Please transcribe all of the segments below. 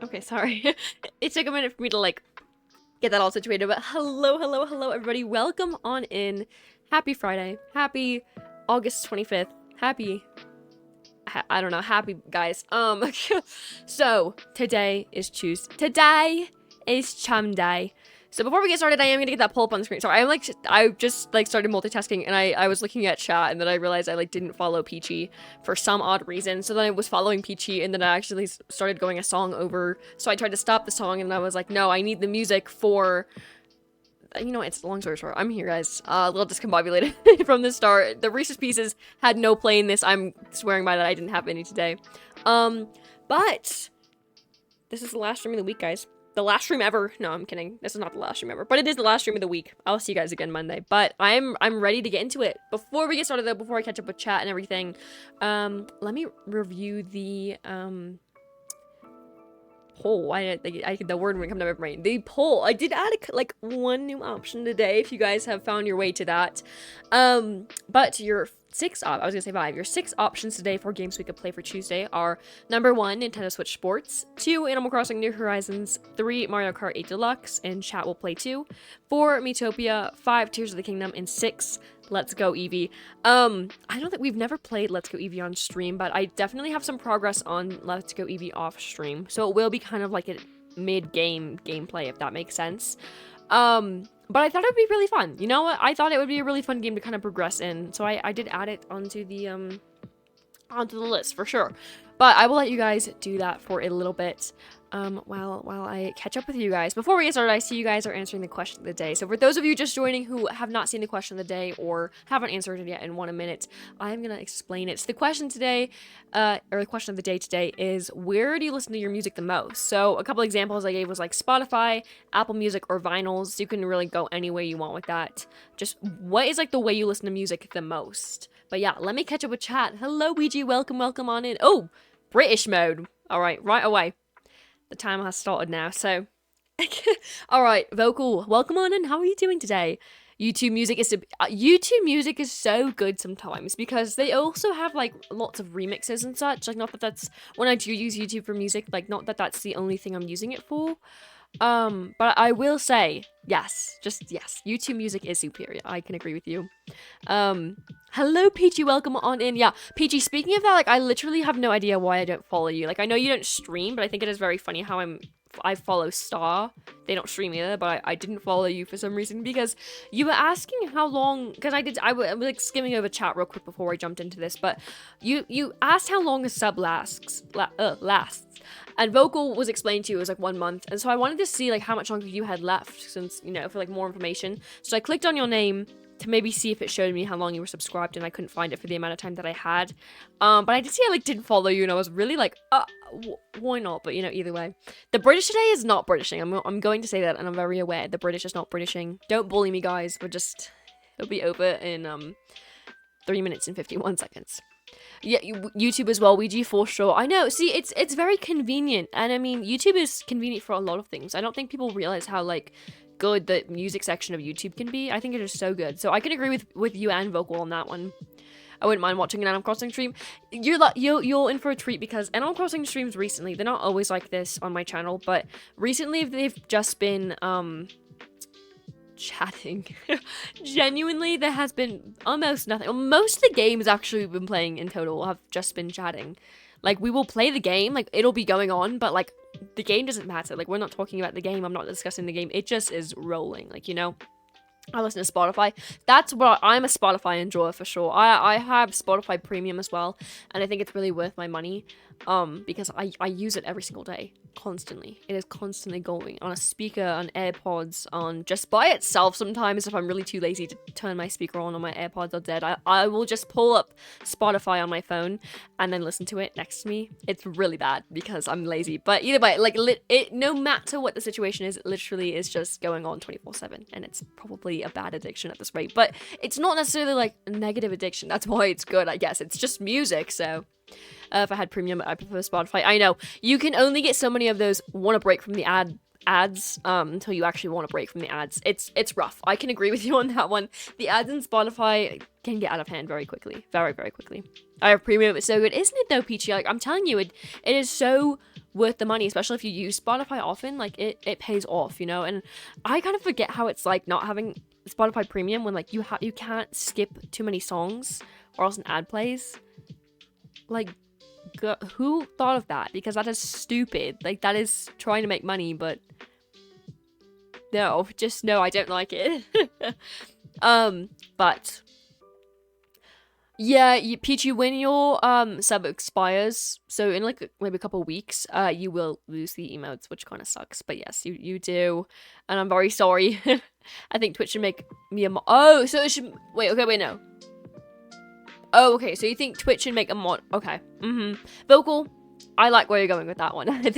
Okay, sorry. It took a minute for me to like get that all situated, but hello everybody. Welcome on in. Happy Friday. Happy August 25th. Happy I don't know, happy guys. So today is Tuesday. Today is Chum Day. So before we get started, I am gonna get that poll up on the screen. Sorry, I just like started multitasking and I was looking at chat and then I realized I like didn't follow Peachy for some odd reason. So then I was following Peachy and then I actually started going a song over. So I tried to stop the song and I was like, no, I need the music for, you know, it's long story short. I'm here, guys. A little discombobulated from the start. The Reese's Pieces had no play in this. I'm swearing by that. I didn't have any today. But this is the last stream of the week, guys. The last stream ever. No, I'm kidding. This is not the last stream ever, but it is the last stream of the week. I'll see you guys again Monday. But I'm ready to get into it. Before we get started, though, before I catch up with chat and everything, let me review the poll. The word wouldn't come to my brain. The poll. I did add like one new option today. If you guys have found your way to that, but your I was gonna say 5. Your 6 options today for games we could play for Tuesday are number 1, Nintendo Switch Sports, 2, Animal Crossing New Horizons, 3, Mario Kart 8 Deluxe, and chat will play 2, 4, Miitopia, 5, Tears of the Kingdom, and 6, Let's Go Eevee. I don't think we've never played Let's Go Eevee on stream, but I definitely have some progress on Let's Go Eevee off stream, so it will be kind of like a mid-game gameplay, if that makes sense. But I thought it would be really fun. You know what? I thought it would be a really fun game to kind of progress in, so I did add it onto the list for sure. But I will let you guys do that for a little bit while I catch up with you guys. Before we get started, I see you guys are answering the question of the day. So for those of you just joining who have not seen the question of the day or haven't answered it yet and want a minute, I'm going to explain it. So the question today, or the question of the day today is, where do you listen to your music the most? So a couple examples I gave was like Spotify, Apple Music, or vinyls. You can really go any way you want with that. Just what is like the way you listen to music the most? But yeah, let me catch up with chat. Hello, Ouija. Welcome on in. Oh, British mode. All right, right away. The timer has started now, so... All right, Vocal, welcome on in. How are you doing today? YouTube music is so good sometimes because they also have like lots of remixes and such. Like, not that that's when I do use YouTube for music, like not that that's the only thing I'm using it for. But I will say, yes, just yes, YouTube music is superior. I can agree with you. Hello Peachy, welcome on in. Yeah, Peachy, speaking of that, like I literally have no idea why I don't follow you. Like I know you don't stream, but I think it is very funny how I follow Star. They don't stream either, but I didn't follow you for some reason because you were asking how long, because I was like skimming over chat real quick before I jumped into this, but you asked how long a sub lasts. And Vocal was explained to you it was like 1 month, and so I wanted to see like how much longer you had left, since, you know, for like more information. So I clicked on your name to maybe see if it showed me how long you were subscribed, and I couldn't find it for the amount of time that I had. But I did see I like didn't follow you, and I was really like, why not? But you know, either way, the British today is not Britishing. I'm going to say that, and I'm very aware the British is not Britishing. Don't bully me, guys. It'll be over in 3 minutes and 51 seconds. Yeah, YouTube as well, Ouija for sure. I know, see, it's very convenient, and I mean, YouTube is convenient for a lot of things. I don't think people realize how, like, good the music section of YouTube can be. I think it is so good. So I can agree with you and Vocal on that one. I wouldn't mind watching an Animal Crossing stream. You're in for a treat because Animal Crossing streams recently, they're not always like this on my channel, but recently they've just been, chatting. Genuinely, there has been almost nothing. Most of the games actually we've been playing in total have just been chatting. Like, we will play the game, like, it'll be going on, but, like, the game doesn't matter. Like, we're not talking about the game, I'm not discussing the game, it just is rolling, like, you know? I listen to Spotify. That's what I'm a Spotify enjoyer for sure. I have Spotify Premium as well, and I think it's really worth my money. Because I use it every single day, constantly. It is constantly going on a speaker, on AirPods, on just by itself. Sometimes if I'm really too lazy to turn my speaker on or my AirPods are dead, I will just pull up Spotify on my phone and then listen to it next to me. It's really bad because I'm lazy. But either way, like no matter what the situation is, it literally is just going on 24/7, and it's probably a bad addiction at this rate. But it's not necessarily like a negative addiction. That's why it's good, I guess. It's just music, so. If I had premium, I prefer Spotify. I know you can only get so many of those want to break from the ads until you actually want to break from the ads. It's rough. I can agree with you on that one. The ads in Spotify can get out of hand very quickly, very quickly. I have premium. It's so good, isn't it though, Peachy? Like, I'm telling you, it is so worth the money, especially if you use Spotify often. Like it pays off, you know. And I kind of forget how it's like not having Spotify Premium when like you can't skip too many songs or else an ad plays. Like, who thought of that? Because that is stupid. Like, that is trying to make money, but no, just no, I don't like it. But yeah, Peachy, when your sub expires, so in like maybe a couple of weeks, you will lose the emotes, which kind of sucks. But yes, you do, and I'm very sorry. I think Twitch should make me a oh, so it should wait. Okay, wait, no. Oh, okay, so you think Twitch should make a mod? Okay. Vocal, I like where you're going with that one. I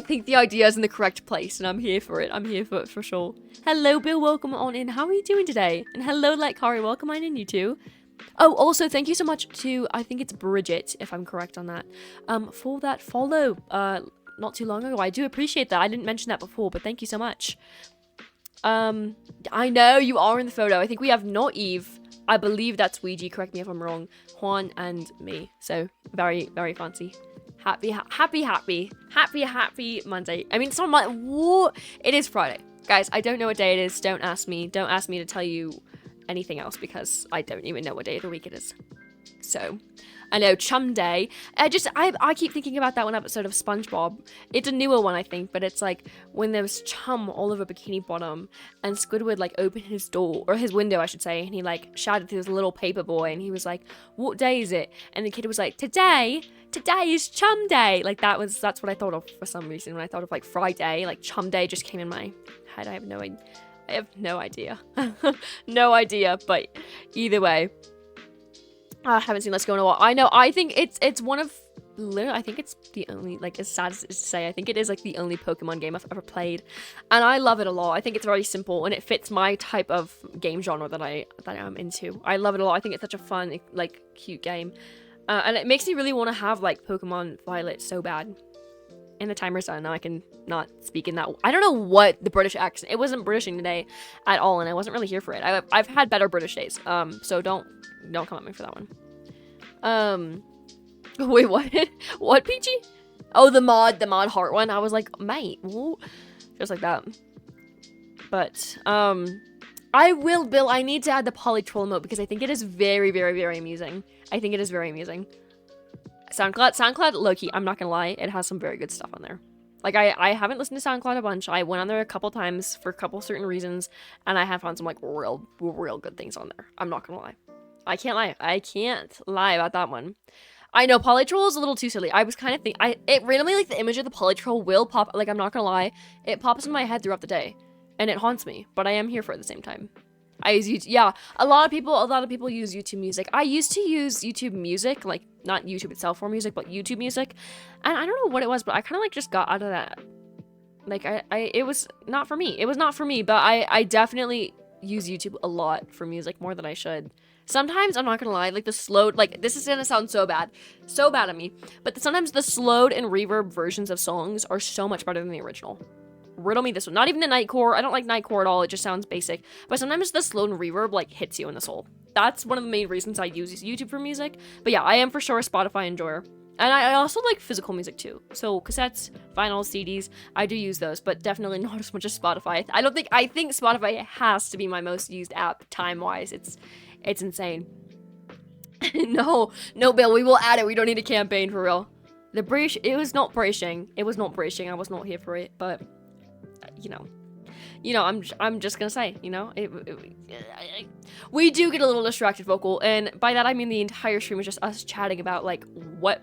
think the idea is in the correct place, and I'm here for it. I'm here for it for sure. Hello, Bill. Welcome on in. How are you doing today? And hello, Kari. Welcome on in, you too. Oh, also, thank you so much to, I think it's Bridget, if I'm correct on that, for that follow, not too long ago. I do appreciate that. I didn't mention that before, but thank you so much. I know you are in the photo. I think we have not Eve. I believe that's Ouija, correct me if I'm wrong, Juan and me. So, very fancy. Happy Monday. I mean, it's not Monday. What? It is Friday. Guys, I don't know what day it is. Don't ask me. Don't ask me to tell you anything else because I don't even know what day of the week it is. So, I know, Chum Day. I keep thinking about that one episode of SpongeBob. It's a newer one, I think, but it's like when there was chum all over Bikini Bottom and Squidward like opened his door, or his window, I should say, and he like shouted to this little paper boy and he was like, "What day is it?" And the kid was like, Today is Chum Day." Like that's what I thought of for some reason when I thought of like Friday, like Chum Day just came in my head. I have no idea. No idea, but either way. I haven't seen Let's Go in a while. I know, I think it's one of, I think it's the only, like, as sad as it is to say, I think it is, like, the only Pokemon game I've ever played. And I love it a lot. I think it's very simple, and it fits my type of game genre that I'm into. I love it a lot. I think it's such a fun, like, cute game. And it makes me really want to have, like, Pokemon Violet so bad. And the timer's done. Now I can not speak in that. I don't know what the British accent. It wasn't Britishing today at all, and I wasn't really here for it. I've had better British days. So don't come at me for that one. Wait, what? What, Peachy? Oh, the mod heart one. I was like, mate, whoa. Just like that. But I will, Bill. I need to add the polytroll emote because I think it is very, very, very amusing. I think it is very amusing. SoundCloud, low-key, I'm not gonna lie, it has some very good stuff on there. Like, I haven't listened to SoundCloud a bunch. I went on there a couple times for a couple certain reasons, and I have found some, like, real good things on there. I'm not gonna lie. I can't lie about that one. I know, polytroll is a little too silly. I was kind of thinking, it randomly, like, the image of the polytroll will pop, like, I'm not gonna lie, it pops in my head throughout the day, and it haunts me, but I am here for it at the same time. I use YouTube. Yeah, a lot of people use YouTube Music. I used to use YouTube Music, like not YouTube itself for music, but YouTube Music. And I don't know what it was, but I kind of like just got out of that. Like it was not for me. It was not for me, but I definitely use YouTube a lot for music, more than I should. Sometimes, I'm not gonna lie, like the slowed, like this is gonna sound so bad of me, but sometimes the slowed and reverb versions of songs are so much better than the original. Riddle me this one. Not even the Nightcore. I don't like Nightcore at all. It just sounds basic. But sometimes the slow and reverb, like, hits you in the soul. That's one of the main reasons I use YouTube for music. But yeah, I am for sure a Spotify enjoyer. And I also like physical music too. So cassettes, vinyls, CDs, I do use those, but definitely not as much as Spotify. I think Spotify has to be my most used app time-wise. It's insane. No, Bill, we will add it. We don't need a campaign for real. The British, it was not bracing. I was not here for it, but you know, I'm just gonna say, you know, we do get a little distracted, Vocal, and by that I mean the entire stream is just us chatting about like what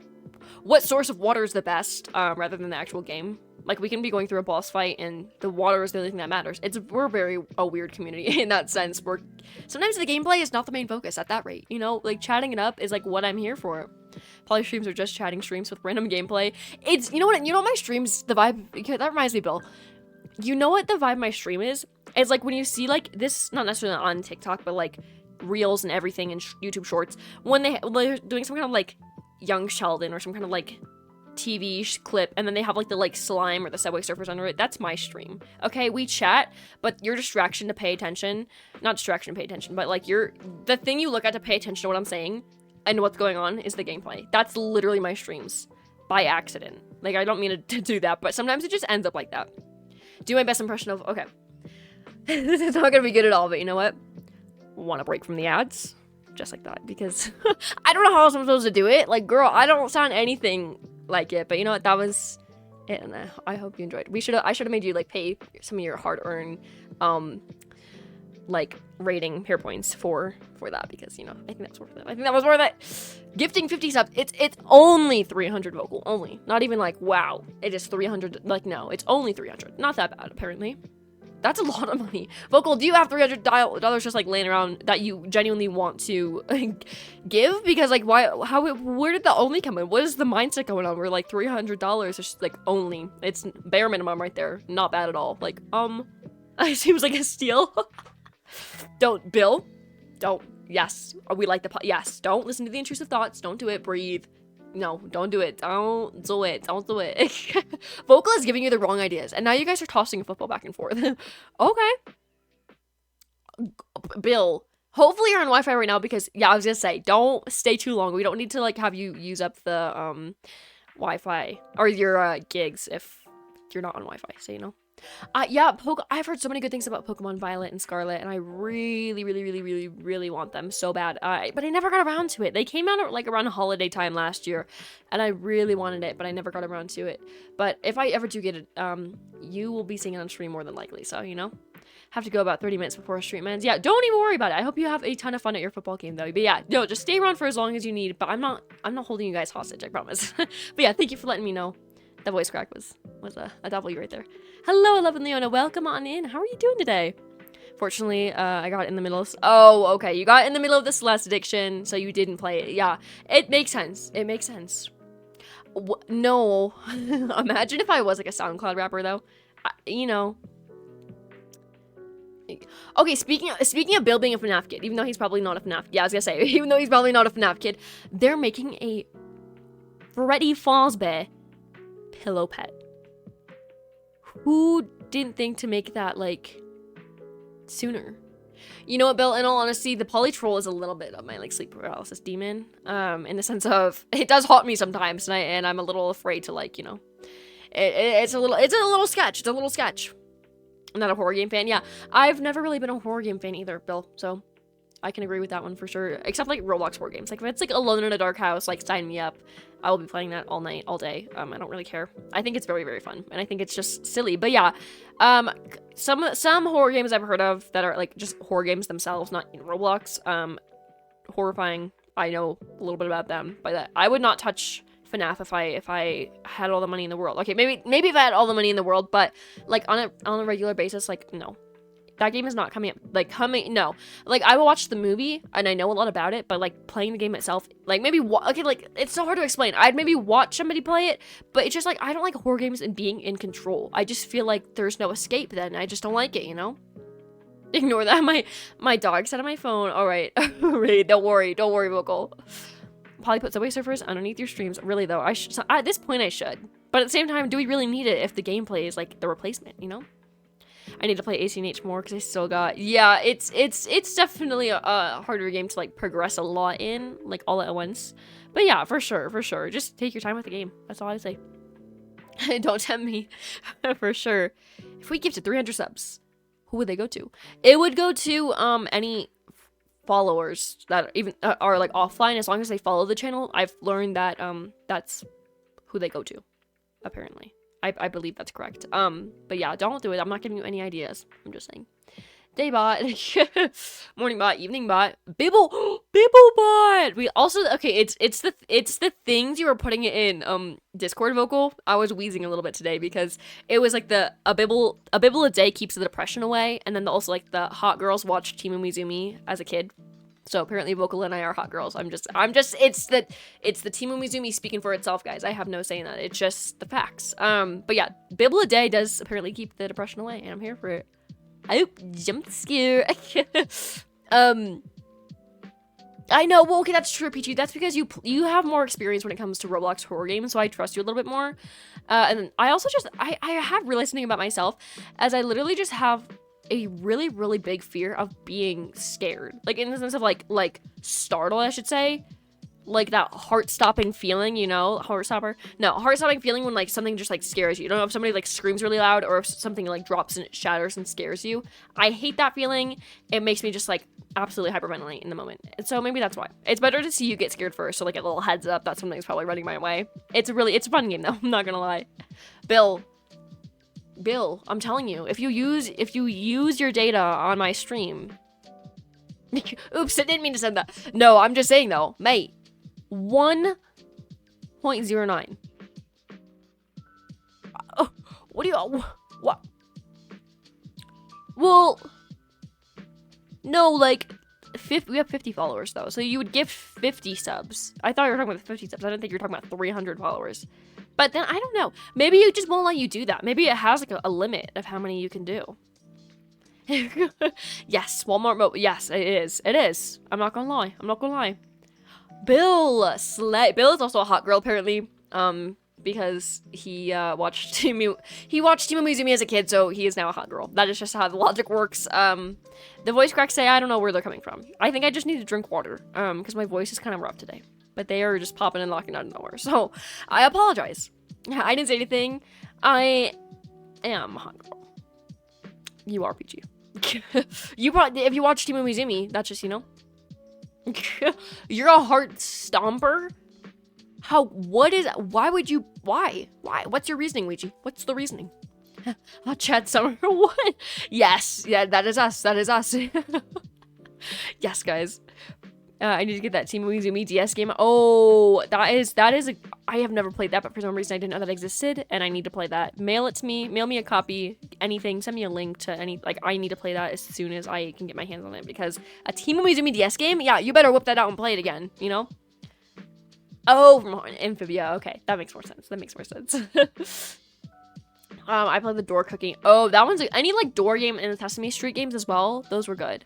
source of water is the best, rather than the actual game. Like, we can be going through a boss fight and the water is the only thing that matters. We're very a weird community in that sense. Sometimes the gameplay is not the main focus at that rate, you know? Like, chatting it up is like what I'm here for. Poly streams are just chatting streams with random gameplay. You know what my streams, the vibe, that reminds me, Bill. You know what the vibe of my stream is? It's like when you see like this, not necessarily on TikTok, but like reels and everything and YouTube shorts, when they're doing some kind of like Young Sheldon or some kind of like TV clip, and then they have like the like slime or the Subway Surfers under it. That's my stream. Okay, we chat, but your distraction to pay attention, not distraction to pay attention, but like the thing you look at to pay attention to what I'm saying and what's going on is the gameplay. That's literally my streams by accident. Like, I don't mean to do that, but sometimes it just ends up like that. Do my best impression of, okay. This is not gonna be good at all, but you know what? Want to break from the ads? Just like that, because I don't know how else I'm supposed to do it. Like, girl, I don't sound anything like it, but you know what? That was it, and I hope you enjoyed. I should have made you, like, pay some of your hard-earned, like, rating hair points for that, because, you know, I think that's worth it. I think that was worth it. Gifting 50 subs, it's only 300 Vocal, only. Not even like, wow, it is 300, like, no, it's only 300. Not that bad, apparently. That's a lot of money. Vocal, do you have $300 just, like, laying around that you genuinely want to give? Because, like, where did the only come in? What is the mindset going on where, like, $300 is just, like, only? It's bare minimum right there. Not bad at all. Like, it seems like a steal. Bill, don't. Yes, we like yes, don't listen to the intrusive thoughts. Don't do it. Breathe. No, don't do it. Don't do it. Don't do it. Vocal is giving you the wrong ideas, and now you guys are tossing a football back and forth. Okay. Bill, hopefully you're on Wi-Fi right now, because, yeah, I was gonna say, don't stay too long. We don't need to, like, have you use up the, Wi-Fi, or your, gigs if you're not on Wi-Fi, so you know. Yeah, I've heard so many good things about Pokemon Violet and Scarlet, and I really, really, really, really, really want them so bad. But I never got around to it. They came out like around holiday time last year, and I really wanted it, but I never got around to it. But if I ever do get it, you will be seeing it on stream more than likely. So, you know, have to go about 30 minutes before stream ends. Yeah, don't even worry about it. I hope you have a ton of fun at your football game, though. But yeah, no, just stay around for as long as you need. But I'm not holding you guys hostage, I promise. But yeah, thank you for letting me know. The voice crack was a W right there. Hello, 11 Leona. Welcome on in. How are you doing today? Fortunately, I got in the middle of... Oh, okay. You got in the middle of the Celeste addiction, so you didn't play it. Yeah, it makes sense. It makes sense. No. Imagine if I was, like, a SoundCloud rapper, though. You know... Okay, speaking of Bill being a FNAF kid, even though he's probably not a FNAF... Yeah, I was gonna say, even though he's probably not a FNAF kid, they're making a Freddy Fazbear pillow pet. Who didn't think to make that, like, sooner? You know what, Bill? In all honesty, the polytroll is a little bit of my, like, sleep paralysis demon. In the sense of, it does haunt me sometimes, and I'm a little afraid to, like, you know, it's a little sketch. It's a little sketch. I'm not a horror game fan. Yeah, I've never really been a horror game fan either, Bill. So I can agree with that one for sure. Except like Roblox horror games. Like if it's like Alone in a Dark House, like sign me up. I will be playing that all night, all day. I don't really care. I think it's very, very fun, and I think it's just silly. But yeah, some horror games I've heard of that are like just horror games themselves, not in Roblox. Horrifying. I know a little bit about them, but I would not touch FNAF if I had all the money in the world. Okay, maybe if I had all the money in the world, but like on a regular basis, like no. That game is not coming up, no. Like, I will watch the movie, and I know a lot about it, but, like, playing the game itself, like, maybe, okay, like, it's so hard to explain. I'd maybe watch somebody play it, but it's just, like, I don't like horror games and being in control. I just feel like there's no escape then. I just don't like it, you know? Ignore that. My dog said on my phone. All right. Don't worry, Vocal. Probably put Subway Surfers underneath your streams. Really, though, at this point, I should. But at the same time, do we really need it if the gameplay is, like, the replacement, you know? I need to play ACNH more because I still got, yeah, it's definitely a harder game to like progress a lot in, like all at once. But yeah, for sure. Just take your time with the game. That's all I say. Don't tempt me. For sure. If we give to 300 subs, who would they go to? It would go to any followers that even are like offline, as long as they follow the channel. I've learned that that's who they go to, apparently. I believe that's correct. But yeah, don't do it. I'm not giving you any ideas. I'm just saying. Daybot, morning bot, evening bot, Bibble bot. We also, okay, it's the things you were putting it in Discord, Vocal. I was wheezing a little bit today because it was like a Bibble a day keeps the depression away, and then also like the hot girls watch Team Umizumi as a kid. So apparently Vocal and I are hot girls. I'm just it's the Team Umizumi speaking for itself, guys. I have no say in that. It's just the facts. But yeah, Bibble a day does apparently keep the depression away, and I'm here for it. Oh, jump scare. I know. Well, okay, that's true, Peachy. That's because you have more experience when it comes to Roblox horror games, so I trust you a little bit more. And I also just I have realized something about myself, as I literally just have a really, really big fear of being scared. Like, in the sense of, like startled, I should say. Like, that heart-stopping feeling, you know? Heart-stopping feeling when, like, something just, like, scares you. You don't know if somebody, like, screams really loud or if something, like, drops and it shatters and scares you. I hate that feeling. It makes me just, like, absolutely hyperventilate in the moment. And so maybe that's why. It's better to see you get scared first, so, like, a little heads up that something's probably running my way. It's a fun game, though. I'm not gonna lie. Bill, I'm telling you, if you use your data on my stream... Oops, I didn't mean to send that. No, I'm just saying, though. Mate. 1.09. Oh, what do you... What? Well... No, like... we have 50 followers, though. So you would give 50 subs. I thought you were talking about 50 subs. I didn't think you were talking about 300 followers. But then, I don't know. Maybe it just won't let you do that. Maybe it has, like, a limit of how many you can do. Yes, Walmart mobile. Yes, it is. It is. I'm not gonna lie. Bill is also a hot girl, apparently. Because he watched Team Umizumi as a kid, so he is now a hot girl. That is just how the logic works. The voice cracks say I don't know where they're coming from. I think I just need to drink water. Because my voice is kind of rough today. But they are just popping and locking out of nowhere. So I apologize. I didn't say anything. I am a hot girl. You are PG. If you watch Team Umizumi, that's just, you know. You're a heart stomper? Why? What's your reasoning, Ouija? What's the reasoning? Chad Summer, what? Yes, yeah, that is us. Yes, guys. I need to get that Team Umizumi DS game. Oh, that is I have never played that, but for some reason I didn't know that existed, and I need to play that. Mail it to me, mail me a copy, anything, send me a link to any, like, I need to play that as soon as I can get my hands on it, because a Team Umizumi DS game? Yeah, you better whip that out and play it again, you know? Oh, from Amphibia, okay, that makes more sense, I played the door cooking. Oh, that one's, any, like, door game and the Sesame Street games as well, those were good.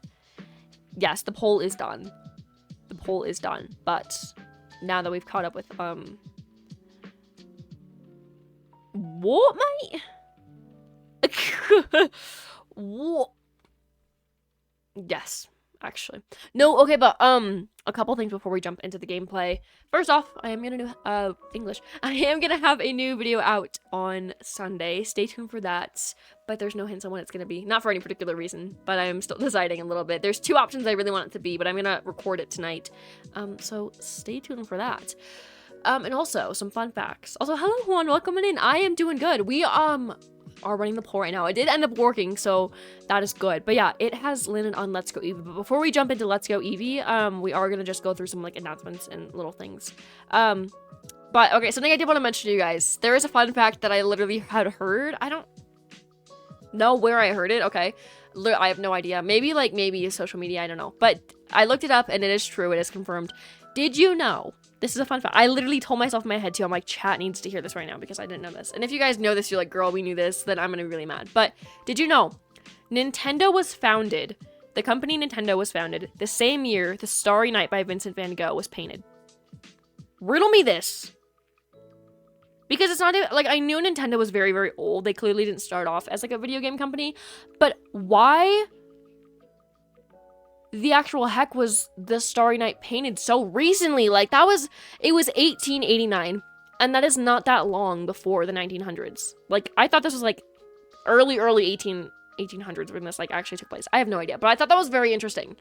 Yes, the poll is done. But now that we've caught up with, what, mate? Yes, actually. No, okay, but a couple things before we jump into the gameplay. First off, I am gonna do English. I am gonna have a new video out on Sunday. Stay tuned for that. But there's no hints on when it's gonna be. Not for any particular reason, but I'm still deciding a little bit. There's two options I really want it to be, but I'm gonna record it tonight. So stay tuned for that. And also some fun facts. Also, hello Juan, welcome in. I am doing good. We are running the poll right now. It did end up working, so that is good. But yeah, it has landed on Let's Go Eevee. But before we jump into Let's Go Eevee, we are gonna just go through some like announcements and little things. But okay, something I did want to mention to you guys. There is a fun fact that I literally had heard. I don't know where I heard it. Okay, I have no idea. Maybe social media. I don't know. But I looked it up and it is true. It is confirmed. Did you know? This is a fun fact. I literally told myself in my head too, I'm like, chat needs to hear this right now because I didn't know this. And if you guys know this, you're like, girl, we knew this, then I'm gonna be really mad. But did you know Nintendo was founded, the company Nintendo was founded the same year The Starry Night by Vincent van Gogh was painted? Riddle me this. Because it's not even, like, I knew Nintendo was very, very old. They clearly didn't start off as like a video game company. But why the actual heck was The Starry Night painted so recently? Like, it was 1889, and that is not that long before the 1900s. Like, I thought this was like early 1800s when this like actually took place. I have no idea, but I thought that was very interesting,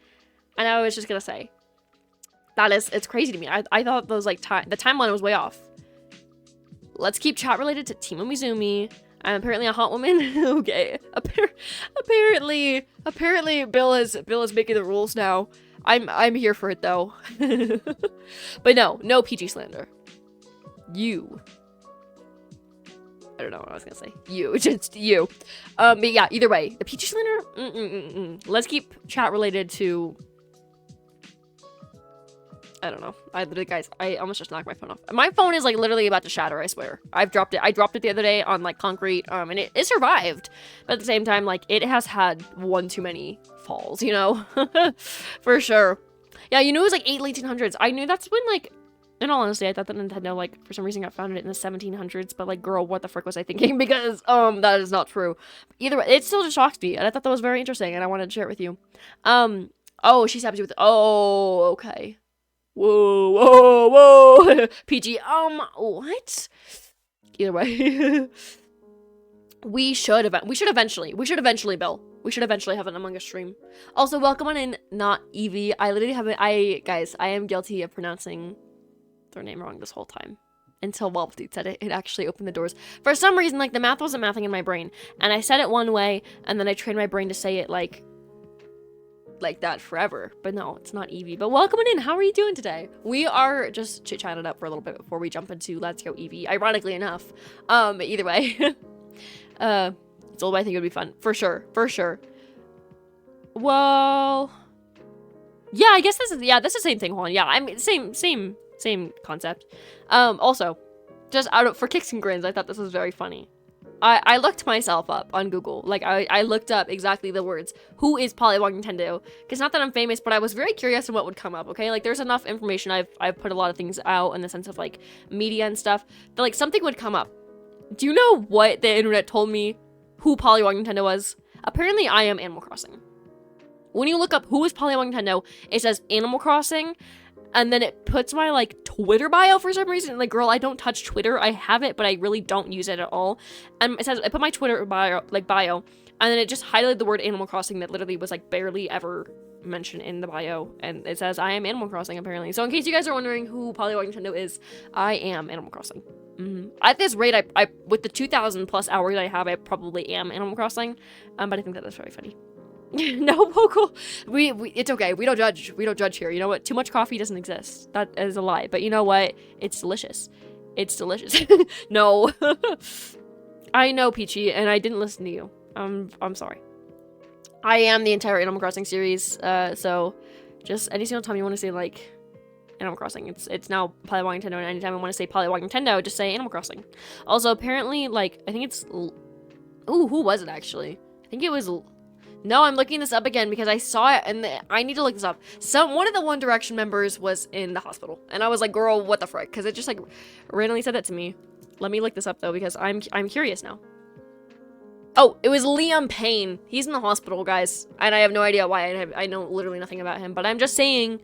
and I was just gonna say it's crazy to me. I thought those like the timeline was way off. Let's keep chat related to Team Umizoomi. I'm apparently a hot woman. Okay. Apparently Bill is making the rules now. I'm here for it though. But no PG slander. You. I don't know what I was gonna say. You, just you. But yeah, either way, the PG slander. Let's keep chat related to. I don't know. Guys, I almost just knocked my phone off. My phone is like literally about to shatter, I swear. I dropped it the other day on like concrete, and it survived. But at the same time, like, it has had one too many falls, you know? For sure. Yeah, you knew it was like 1800s. I knew that's when, like, in all honesty, I thought that Nintendo, like, for some reason got founded in the 1700s, but like, girl, what the frick was I thinking? Because, that is not true. Either way, it still just shocked me, and I thought that was very interesting, and I wanted to share it with you. Oh, she's happy with, oh, okay. Whoa. PG, what? Either way. We should eventually, Bill. We should eventually have an Among Us stream. Also, welcome on in, not Evie. I literally haven't, guys, I am guilty of pronouncing their name wrong this whole time. Until Dude said it, it actually opened the doors. For some reason, like, the math wasn't mathing in my brain. And I said it one way, and then I trained my brain to say it, like that forever. But no, it's not Eevee. But welcome in. How are you doing today? We are just chit-chatting up for a little bit before we jump into Let's Go Eevee. Ironically enough. Either way. It's all I think it would be fun. For sure. Well, yeah, I guess this is the same thing, Juan. Yeah, I mean, same concept. Also, just for kicks and grins, I thought this was very funny. I looked myself up on Google. Like, I looked up exactly the words. Who is Polywog Nintendo? Because not that I'm famous, but I was very curious on what would come up, okay? Like, there's enough information. I've put a lot of things out in the sense of, like, media and stuff. That, like, something would come up. Do you know what the internet told me who Polywog Nintendo was? Apparently, I am Animal Crossing. When you look up who is Polywog Nintendo, it says Animal Crossing. And then it puts my, like, Twitter bio for some reason. Like, girl, I don't touch Twitter. I have it, but I really don't use it at all. And it says, I put my Twitter bio, and then it just highlighted the word Animal Crossing that literally was, like, barely ever mentioned in the bio. And it says, I am Animal Crossing, apparently. So in case you guys are wondering who Polywog Nintendo is, I am Animal Crossing. At this rate, I with the 2,000 plus hours I have, I probably am Animal Crossing. But I think that that's very funny. No, vocal. We it's okay. We don't judge here. You know what? Too much coffee doesn't exist. That is a lie. But you know what? It's delicious. No. I know, Peachy, and I didn't listen to you. I'm sorry. I am the entire Animal Crossing series. So just any single time you want to say, like, Animal Crossing, it's now Polywog Nintendo, and anytime I want to say Polywog Nintendo, just say Animal Crossing. Also, apparently, like, I think it's who was it actually? I think it was. No, I'm looking this up again because I saw it, and I need to look this up. One of the One Direction members was in the hospital, and I was like, girl, what the frick? Because it just, like, randomly said that to me. Let me look this up, though, because I'm curious now. Oh, it was Liam Payne. He's in the hospital, guys. And I have no idea why. I know literally nothing about him. But I'm just saying,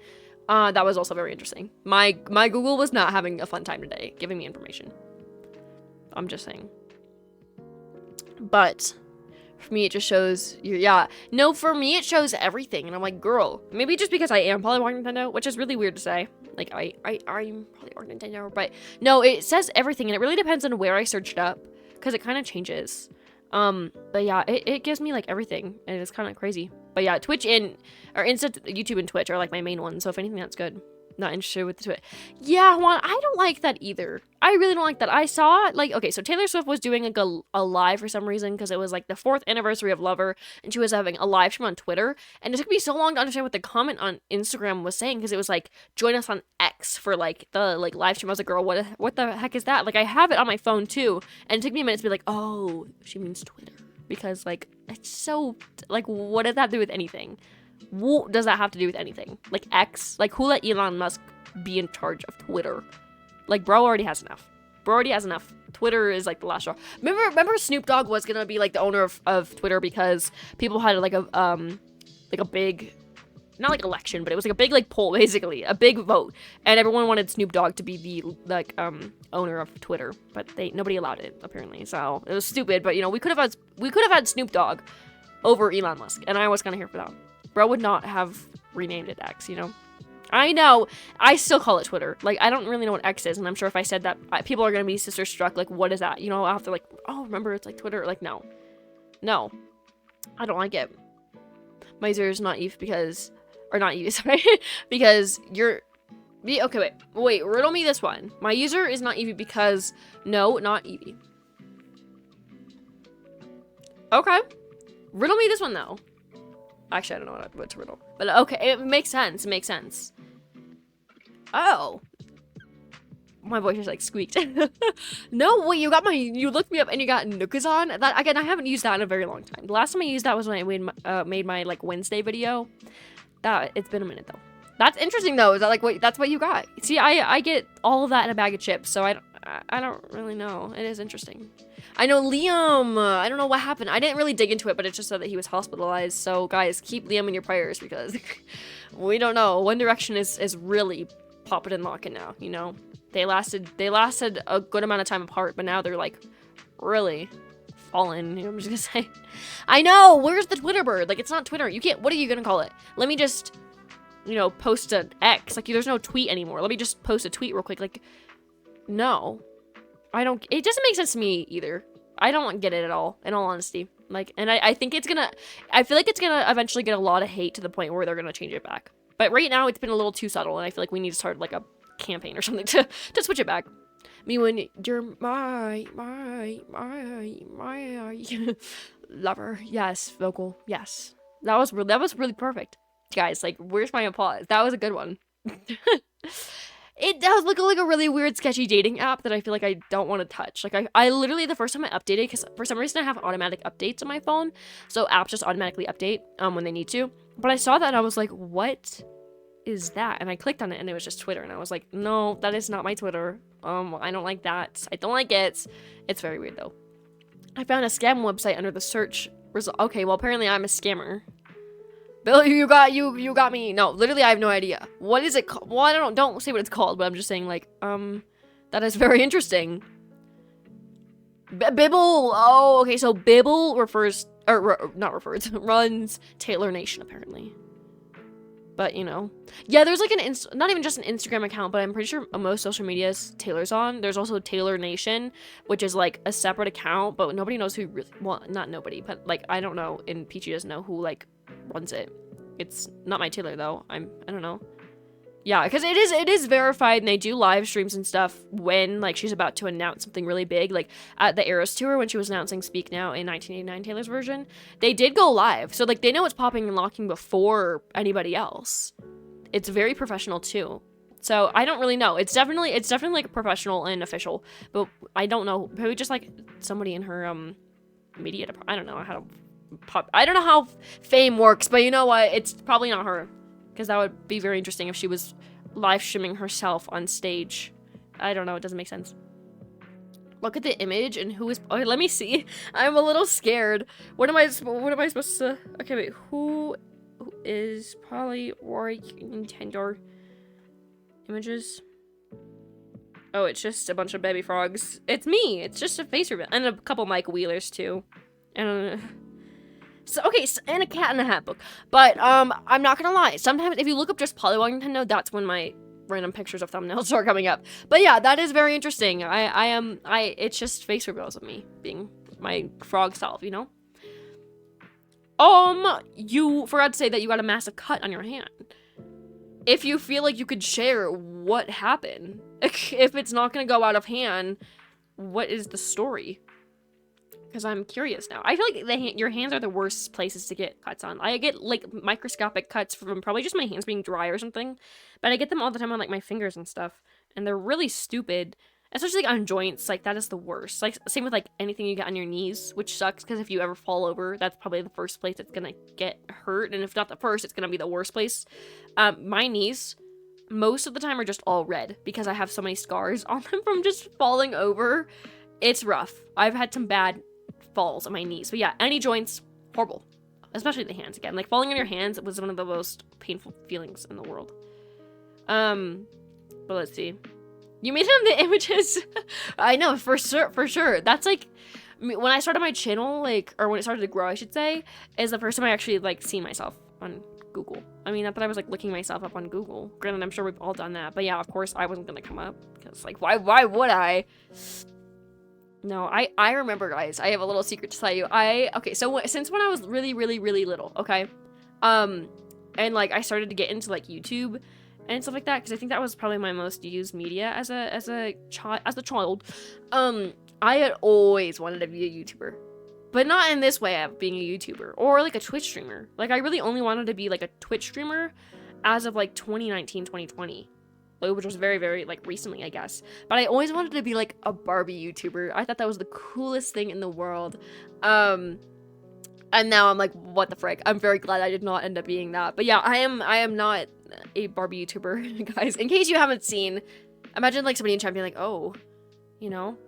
that was also very interesting. My Google was not having a fun time today, giving me information. I'm just saying. But for me, it just shows you. Yeah. No, for me, it shows everything. And I'm like, girl, maybe just because I am probably watching Nintendo, which is really weird to say. Like, I'm probably watching Nintendo. But no, it says everything. And it really depends on where I searched up. Because it kind of changes. But yeah, it gives me like everything, and it's kind of crazy. But yeah, Twitch or YouTube and Twitch are like my main ones. So if anything, that's good. Not interested with the Twitch. Yeah, Juan, I don't like that either. I really don't like that. I saw like, okay, so Taylor Swift was doing like a live for some reason because it was like the 4th anniversary of Lover, and she was having a live stream on Twitter, and it took me so long to understand what the comment on Instagram was saying because it was like, join us on X for like the like live stream. I was like, girl, what the heck is that? Like, I have it on my phone too, and it took me a minute to be like, oh, she means Twitter, because like it's so like, what does that do with anything? What does that have to do with anything? Like X? Like, who let Elon Musk be in charge of Twitter? Like, bro already has enough. Bro already has enough. Twitter is like the last straw. Remember Snoop Dogg was gonna be like the owner of Twitter because people had like a big, not like election, but it was like a big like poll, basically a big vote, and everyone wanted Snoop Dogg to be the like owner of Twitter, but nobody allowed it apparently. So it was stupid. But you know, we could have had Snoop Dogg over Elon Musk, and I was kind of here for that. Bro would not have renamed it X, you know? I know. I still call it Twitter. Like, I don't really know what X is, and I'm sure if I said that, people are going to be sister struck. Like, what is that? You know, I'll have to like, oh, remember, it's like Twitter. Like, no. No. I don't like it. My user is not Eve because, or not Eve, sorry, because you're, okay, wait, riddle me this one. My user is not Evie because, no, not Evie. Okay. Riddle me this one, though. Actually, I don't know what to riddle. But okay, it makes sense. It makes sense. Oh. My voice just like squeaked. No, wait, you looked me up and you got Nookazon? That, again, I haven't used that in a very long time. The last time I used that was when I made my like Wednesday video. It's been a minute though. That's interesting though. Is that like, wait, that's what you got? See, I get all of that in a bag of chips, so I don't really know. It is interesting. I know Liam. I don't know what happened. I didn't really dig into it, but it just said that he was hospitalized. So guys, keep Liam in your prayers because we don't know. One Direction is really popping and locking now. You know, they lasted a good amount of time apart, but now they're like really fallen. You know, I'm just gonna say. I know. Where's the Twitter bird? Like, it's not Twitter. You can't. What are you gonna call it? Let me just, you know, post an X. Like, there's no tweet anymore. Let me just post a tweet real quick. Like, no. It doesn't make sense to me either. I don't get it at all, in all honesty. Like, and I think I feel like it's gonna eventually get a lot of hate to the point where they're gonna change it back. But right now, it's been a little too subtle, and I feel like we need to start, like, a campaign or something to switch it back. Me when you're my lover. Yes, vocal. Yes. That was really perfect. Guys, like, where's my applause? That was a good one. It does look like a really weird, sketchy dating app that I feel like I don't want to touch. Like, I literally, the first time I updated, because for some reason I have automatic updates on my phone, so apps just automatically update when they need to. But I saw that and I was like, what is that? And I clicked on it and it was just Twitter, and I was like, no, that is not my Twitter. I don't like that. I don't like it. It's very weird though. I found a scam website under the search result. Okay, well apparently I'm a scammer. Bill, you got me. No, literally, I have no idea. What is it called? Well, I don't say what it's called, but I'm just saying, like, that is very interesting. Bibble. Oh, okay, so Bibble runs Taylor Nation, apparently. But, you know. Yeah, there's, like, not even just an Instagram account, but I'm pretty sure most social medias Taylor's on. There's also Taylor Nation, which is, like, a separate account, but nobody knows who really, well, not nobody, but, like, I don't know, and Peachy doesn't know who, like, runs it. It's not my Taylor though. I don't know. Yeah, because it is verified, and they do live streams and stuff when like she's about to announce something really big, like at the Eras tour when she was announcing Speak Now in 1989, Taylor's version. They did go live, so like they know it's popping and locking before anybody else. It's very professional too. So I don't really know. It's definitely like professional and official, but I don't know. Maybe just like somebody in her media department. I don't know how to. I don't know how fame works, but you know what? It's probably not her, because that would be very interesting if she was live streaming herself on stage. I don't know. It doesn't make sense. look at the image and who is... Oh, let me see. I'm a little scared. What am I supposed to... Okay, wait. Who is probably Rory Nintendo images? Oh, it's just a bunch of baby frogs. It's me. It's just a face reveal. And a couple Mike Wheelers, too. And... So, okay, so, and a Cat in a Hat book. But, I'm not gonna lie. Sometimes, if you look up just Polywog Nintendo, that's when my random pictures of thumbnails start coming up. But yeah, that is very interesting. It's just face reveals of me being my frog self, you know? You forgot to say that you got a massive cut on your hand. If you feel like you could share what happened, if it's not gonna go out of hand, what is the story? Because I'm curious now. I feel like your hands are the worst places to get cuts on. I get, like, microscopic cuts from probably just my hands being dry or something. But I get them all the time on, like, my fingers and stuff. And they're really stupid. Especially, like, on joints. Like, that is the worst. Like, same with, like, anything you get on your knees, which sucks. Because if you ever fall over, that's probably the first place it's gonna get hurt. And if not the first, it's gonna be the worst place. My knees, most of the time, are just all red. Because I have so many scars on them from just falling over. It's rough. I've had some bad falls on my knees. But yeah, any joints, horrible. Especially the hands again. Like, falling on your hands was one of the most painful feelings in the world. But let's see. You made them the images. I know, for sure. That's like, when I started my channel, like, or when it started to grow, I should say, is the first time I actually, like, see myself on Google. I mean, not that I was, like, looking myself up on Google. Granted, I'm sure we've all done that. But yeah, of course, I wasn't gonna come up. Because, like, why would I? No, I remember, guys. I have a little secret to tell you. Okay, so since when I was really, really, really little, okay? And, like, I started to get into, like, YouTube and stuff like that, because I think that was probably my most used media as a child. I had always wanted to be a YouTuber. But not in this way of being a YouTuber. Or, like, a Twitch streamer. Like, I really only wanted to be, like, a Twitch streamer as of, like, 2019, 2020. Which was very, very, like, recently, I guess. But I always wanted to be, like, a Barbie YouTuber. I thought that was the coolest thing in the world. And now I'm like, what the frick? I'm very glad I did not end up being that. But yeah, I am not a Barbie YouTuber, guys. In case you haven't seen, imagine, like, somebody in chat being like, oh, you know?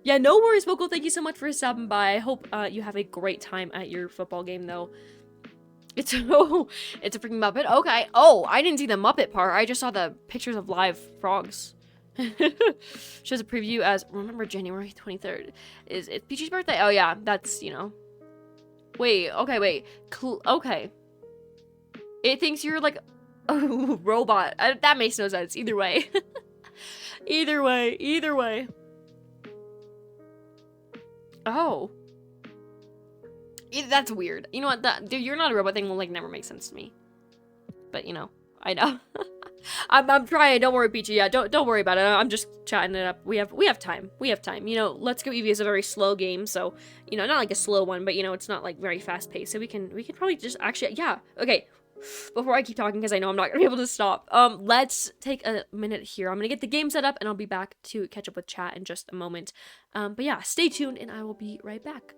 Yeah, no worries, Vocal. Thank you so much for stopping by. I hope you have a great time at your football game, though. It's a freaking Muppet. Okay. Oh, I didn't see the Muppet part. I just saw the pictures of live frogs. Shows a preview as, remember, January 23rd. Is it Peachy's birthday? Oh, yeah. That's, you know. Wait. Okay, wait. Okay. It thinks you're, like, a robot. That makes no sense. Either way. Either way. Oh. That's weird. You know what? Dude, you're not a robot thing will, like, never make sense to me. But, you know, I know. I'm trying. Don't worry, Peachy. Yeah, don't worry about it. I'm just chatting it up. We have time. You know, Let's Go Eevee is a very slow game, so, you know, not like a slow one, but, you know, it's not, like, very fast paced. So we can probably just actually, yeah. Okay. Before I keep talking, because I know I'm not gonna be able to stop. Let's take a minute here. I'm gonna get the game set up, and I'll be back to catch up with chat in just a moment. But yeah, stay tuned, and I will be right back.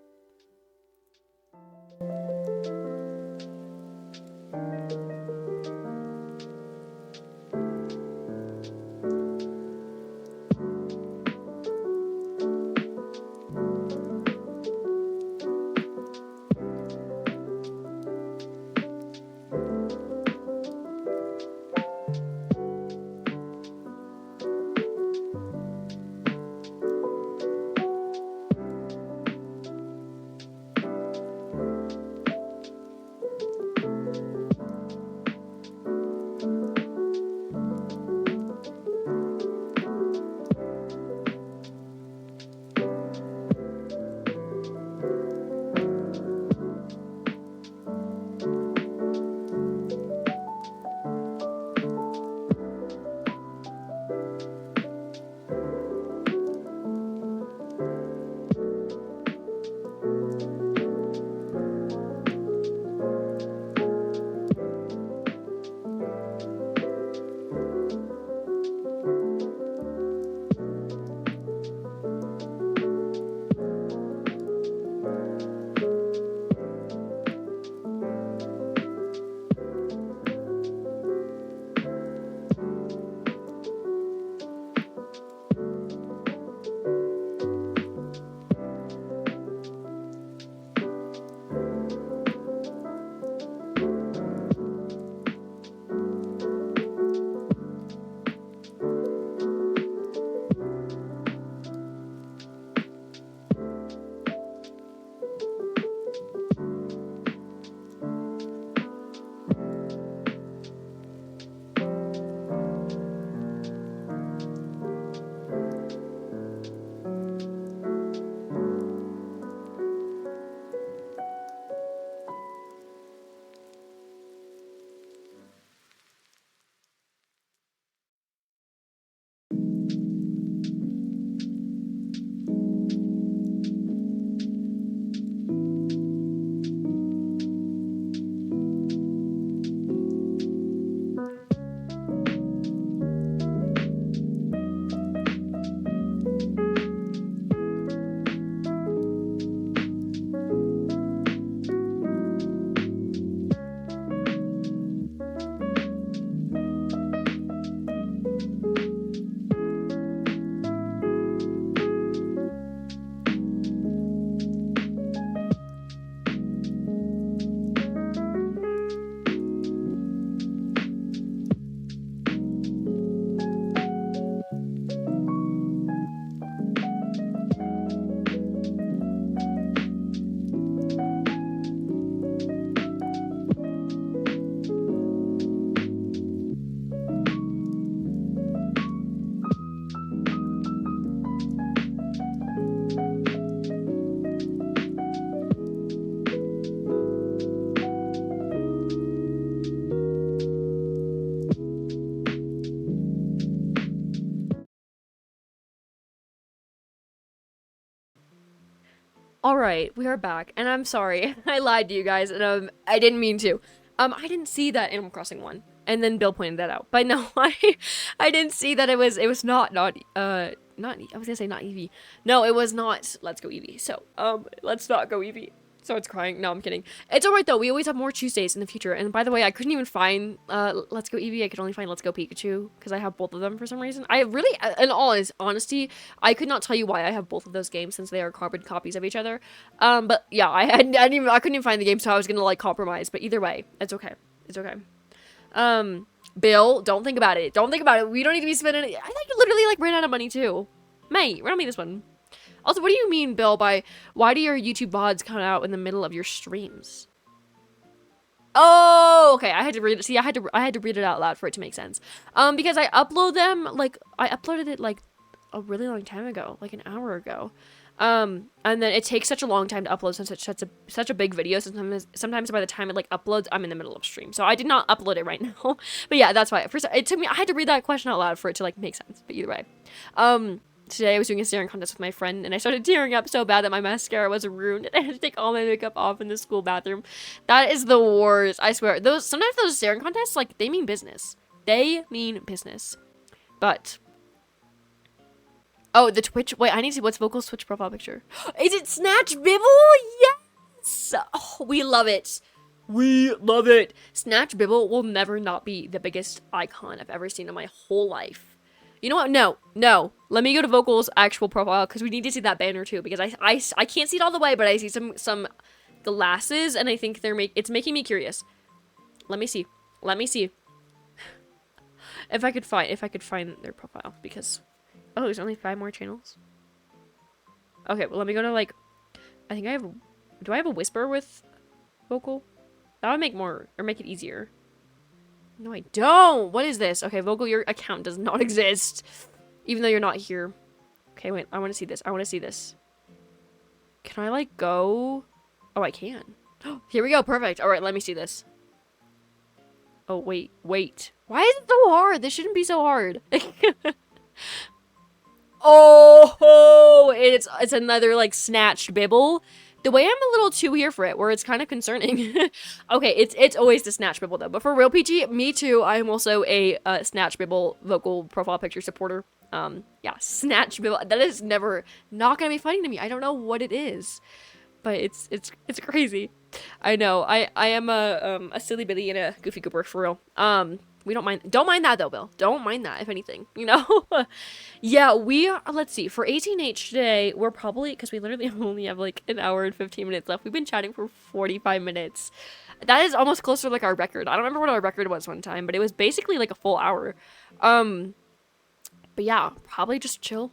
All right, we are back, and I'm sorry. I lied to you guys, and I didn't mean to. I didn't see that Animal Crossing one, and then Bill pointed that out. But no, I didn't see that it was not I was gonna say not Eevee. No, it was not Let's Go Eevee. So let's not go Eevee. So it's crying. No, I'm kidding. It's alright though. We always have more Tuesdays in the future. And by the way, I couldn't even find Let's Go Eevee. I could only find Let's Go Pikachu because I have both of them for some reason. I really, in all honesty, I could not tell you why I have both of those games since they are carbon copies of each other. But yeah, I couldn't even find the game, so I was gonna like compromise. But either way, it's okay. It's okay. Bill, don't think about it. Don't think about it. We don't need to be spending it. I like literally like ran out of money too. Mate, run me this one. Also, what do you mean, Bill, by why do your YouTube VODs come out in the middle of your streams? Oh, okay. I had to read it. See, I had to read it out loud for it to make sense. Because I upload them like I uploaded it like a really long time ago, like an hour ago. And then it takes such a long time to upload such a big video. Sometimes by the time it like uploads, I'm in the middle of stream. So I did not upload it right now. But yeah, that's why. First, it took me. I had to read that question out loud for it to like make sense. But either way, today I was doing a staring contest with my friend, and I started tearing up so bad that my mascara was ruined, and I had to take all my makeup off in the school bathroom. That is the worst, I swear. Sometimes those staring contests, like, they mean business. They mean business. But, oh, the Twitch, wait, I need to see what's Vocal's Twitch profile picture. Is it Snatch Bibble? Yes! Oh, we love it. We love it. Snatch Bibble will never not be the biggest icon I've ever seen in my whole life. You know what? No. Let me go to Vocal's actual profile because we need to see that banner too. Because I can't see it all the way, but I see some glasses, and I think it's making me curious. Let me see. If I could find their profile, because there's only 5 more channels. Okay, well let me go to like, I think do I have a whisper with Vocal? That would make it easier. No, I don't. What is this? Okay, Vocal, your account does not exist. Even though you're not here. Okay, wait. I want to see this. Can I, like, go? Oh, I can. Here we go. Perfect. All right, let me see this. Oh, wait. Why is it so hard? This shouldn't be so hard. Oh, it's another, like, snatched Bibble. The way I'm a little too here for it, where it's kind of concerning. Okay, it's always the Snatch Bibble though. But for real PG, me too. I am also a Snatch Bibble Vocal profile picture supporter. Yeah, Snatch Bibble. That is never not gonna be funny to me. I don't know what it is, but it's crazy. I know. I am a silly Billy and a goofy goober for real. We don't mind that though, Bill. Don't mind that, if anything, you know? Yeah, let's see, for 18H today, we're probably, because we literally only have like an hour and 15 minutes left. We've been chatting for 45 minutes. That is almost closer to like our record. I don't remember what our record was one time, but it was basically like a full hour. But yeah, probably just chill.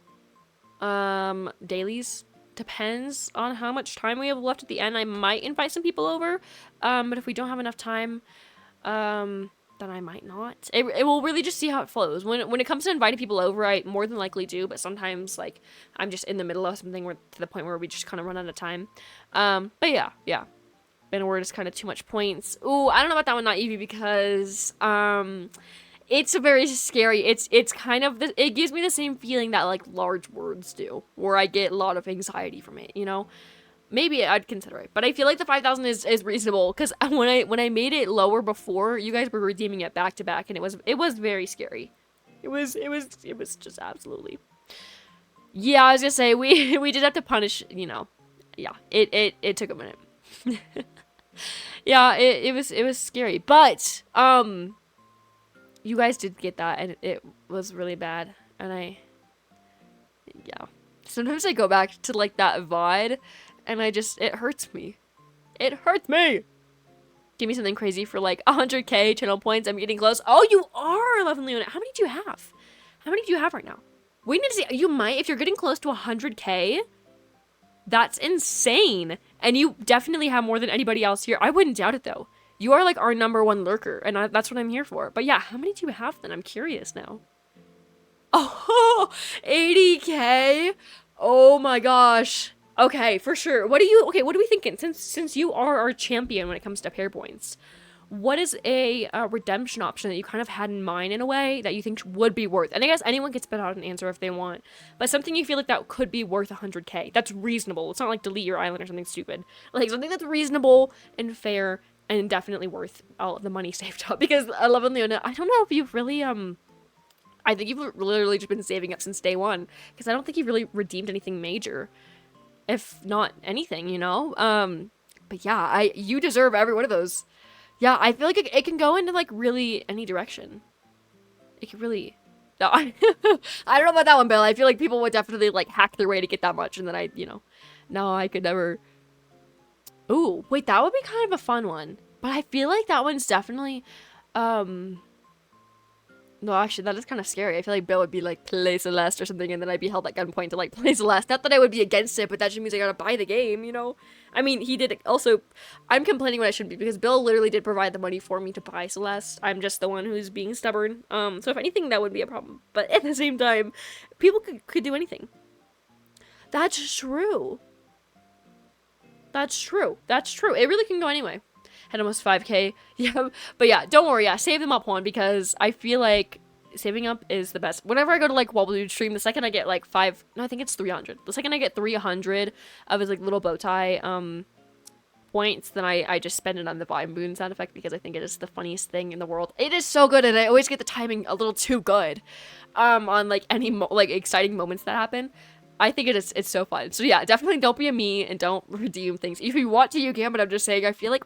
Dailies. Depends on how much time we have left at the end. I might invite some people over. But if we don't have enough time, then I might not. It will really just see how it flows. When it comes to inviting people over, I more than likely do, but sometimes like I'm just in the middle of something to the point where we just kind of run out of time. But yeah. Banner is kind of too much points. Ooh, I don't know about that one, not Eevee, because it's a very scary. It's kind of it gives me the same feeling that like large words do, where I get a lot of anxiety from it, you know? Maybe I'd consider it, but I feel like the 5,000 is reasonable, because when I made it lower before, you guys were redeeming it back to back, and it was very scary. It was just absolutely. Yeah, I was gonna say we did have to punish, you know. Yeah, it took a minute. Yeah, it was scary, but you guys did get that, and it was really bad, and yeah. Sometimes I go back to like that VOD. And it hurts me. It hurts me! Give me something crazy for like 100k channel points. I'm getting close. Oh, you are, Love and Leona. How many do you have? How many do you have right now? We need to see. You might, if you're getting close to 100k, that's insane. And you definitely have more than anybody else here. I wouldn't doubt it though. You are like our #1 lurker, and that's what I'm here for. But yeah, how many do you have then? I'm curious now. Oh, 80k? Oh my gosh. Okay, for sure. What are we thinking? Since you are our champion when it comes to pair points, what is a redemption option that you kind of had in mind in a way that you think would be worth? And I guess anyone can spit out an answer if they want, but something you feel like that could be worth 100K. That's reasonable. It's not like delete your island or something stupid. Like something that's reasonable and fair and definitely worth all of the money saved up. Because I love Leona. I don't know if you've really I think you've literally just been saving up since day one, because I don't think you've really redeemed anything major, if not anything, you know. But yeah, you deserve every one of those. Yeah, I feel like it can go into, like, really any direction. It can really... No, I don't know about that one, Bill. I feel like people would definitely, like, hack their way to get that much, and then no, I could never... Ooh, wait, that would be kind of a fun one. But I feel like that one's definitely, No, actually, that is kind of scary. I feel like Bill would be like, play Celeste or something, and then I'd be held at gunpoint to, like, play Celeste. Not that I would be against it, but that just means I gotta buy the game, you know? I mean, he did also... I'm complaining when I shouldn't be, because Bill literally did provide the money for me to buy Celeste. I'm just the one who's being stubborn. So if anything, that would be a problem. But at the same time, people could do anything. That's true. That's true. That's true. It really can go anyway. Had almost 5K. Yeah, but yeah, don't worry. Yeah, save them up one, because I feel like saving up is the best. Whenever I go to, like, Wobble stream, the second I get, like, I think it's 300. The second I get 300 of his, like, little bow tie points, then I just spend it on the Vine Boon sound effect, because I think it is the funniest thing in the world. It is so good, and I always get the timing a little too good on, like, any like exciting moments that happen. I think it's so fun. So yeah, definitely don't be a me and don't redeem things. If you want to, you can, but I'm just saying I feel like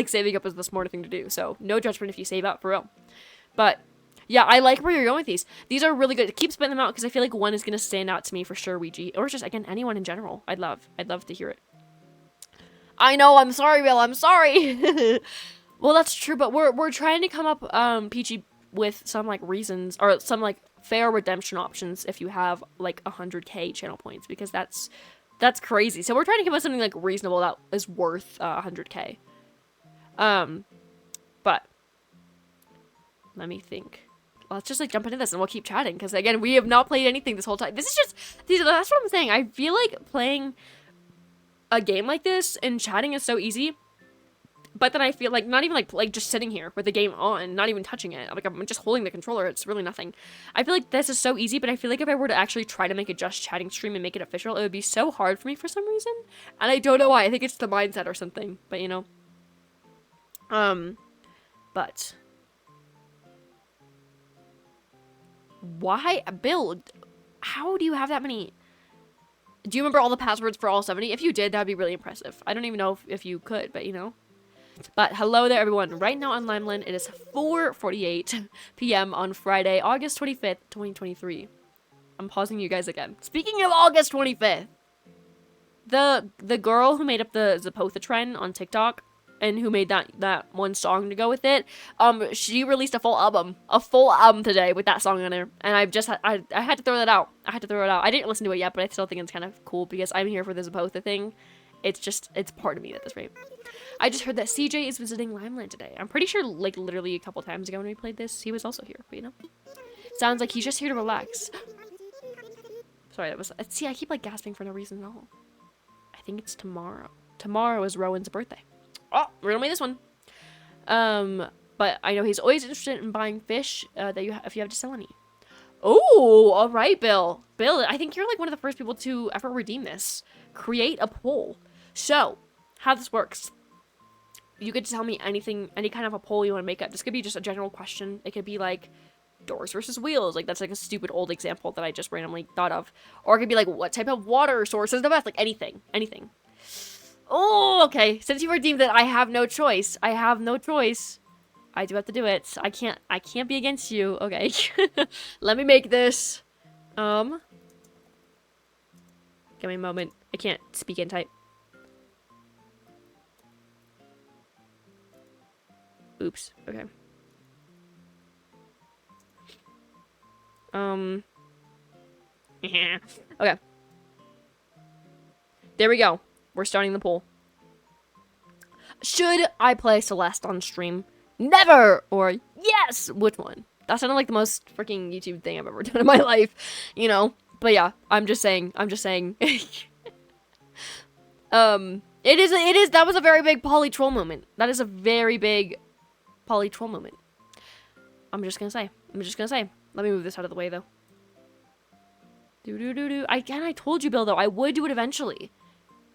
saving up is the smarter thing to do. So no judgment if you save up, for real. But yeah, I like where you're going with these. These are really good. Keep spitting them out, because I feel like one is gonna stand out to me for sure, Ouija. Or just, again, anyone in general. I'd love to hear it. I know, I'm sorry, Bill, I'm sorry. Well, that's true, but we're trying to come up, Peachy, with some, like, reasons, or some, like, fair redemption options if you have, like, 100K channel points, because that's crazy. So we're trying to come up with something, like, reasonable that is worth 100K. But let me think. Let's just, like, jump into this and we'll keep chatting, because again, we have not played anything this whole time. This is just, that's what I'm saying. I feel like playing a game like this and chatting is so easy, but then I feel like not even like just sitting here with the game on, not even touching it. Like, I'm just holding the controller. It's really nothing. I feel like this is so easy, but I feel like if I were to actually try to make a just chatting stream and make it official, it would be so hard for me for some reason. And I don't know why. I think it's the mindset or something, but you know. But why, Bill, how do you have that many? Do you remember all the passwords for all 70? If you did, that'd be really impressive. I don't even know if you could, but you know. But hello there, everyone. Right now on Limeland, it is 4:48 p.m. on Friday, August 25th, 2023. I'm pausing you guys again. Speaking of August 25th, the girl who made up the Zapotha trend on TikTok and who made that one song to go with it, she released a full album today with that song on it, and I had to throw that out. I didn't listen to it yet, but I still think it's kind of cool, because I'm here for the Zapotha thing. It's part of me at this rate. I just heard that CJ is visiting Limeland today. I'm pretty sure, like, literally a couple times ago when we played this, he was also here, but you know. Sounds like he's just here to relax. Sorry, that was, see, I keep, like, gasping for no reason at all. I think it's tomorrow. Tomorrow is Rowan's birthday. Oh, we're gonna make this one. But I know he's always interested in buying fish if you have to sell any. Oh, all right, Bill. Bill, I think you're, like, one of the first people to ever redeem this. Create a poll. So, how this works. You get to tell me anything, any kind of a poll you want to make up. This could be just a general question. It could be, like, doors versus wheels. Like, that's, like, a stupid old example that I just randomly thought of. Or it could be, like, what type of water source is the best? Like, anything. Anything. Oh, okay. Since you redeemed it, I have no choice. I do have to do it. I can't be against you. Okay. Let me make this. Give me a moment. I can't speak and type. Oops. Okay. Okay. There we go. We're starting the poll. Should I play Celeste on stream? Never! Or yes! Which one? That sounded like the most freaking YouTube thing I've ever done in my life. You know? But yeah, I'm just saying. It is, that was a very big poly troll moment. That is a very big poly troll moment. I'm just gonna say. Let me move this out of the way, though. Again, I told you, Bill, though, I would do it eventually.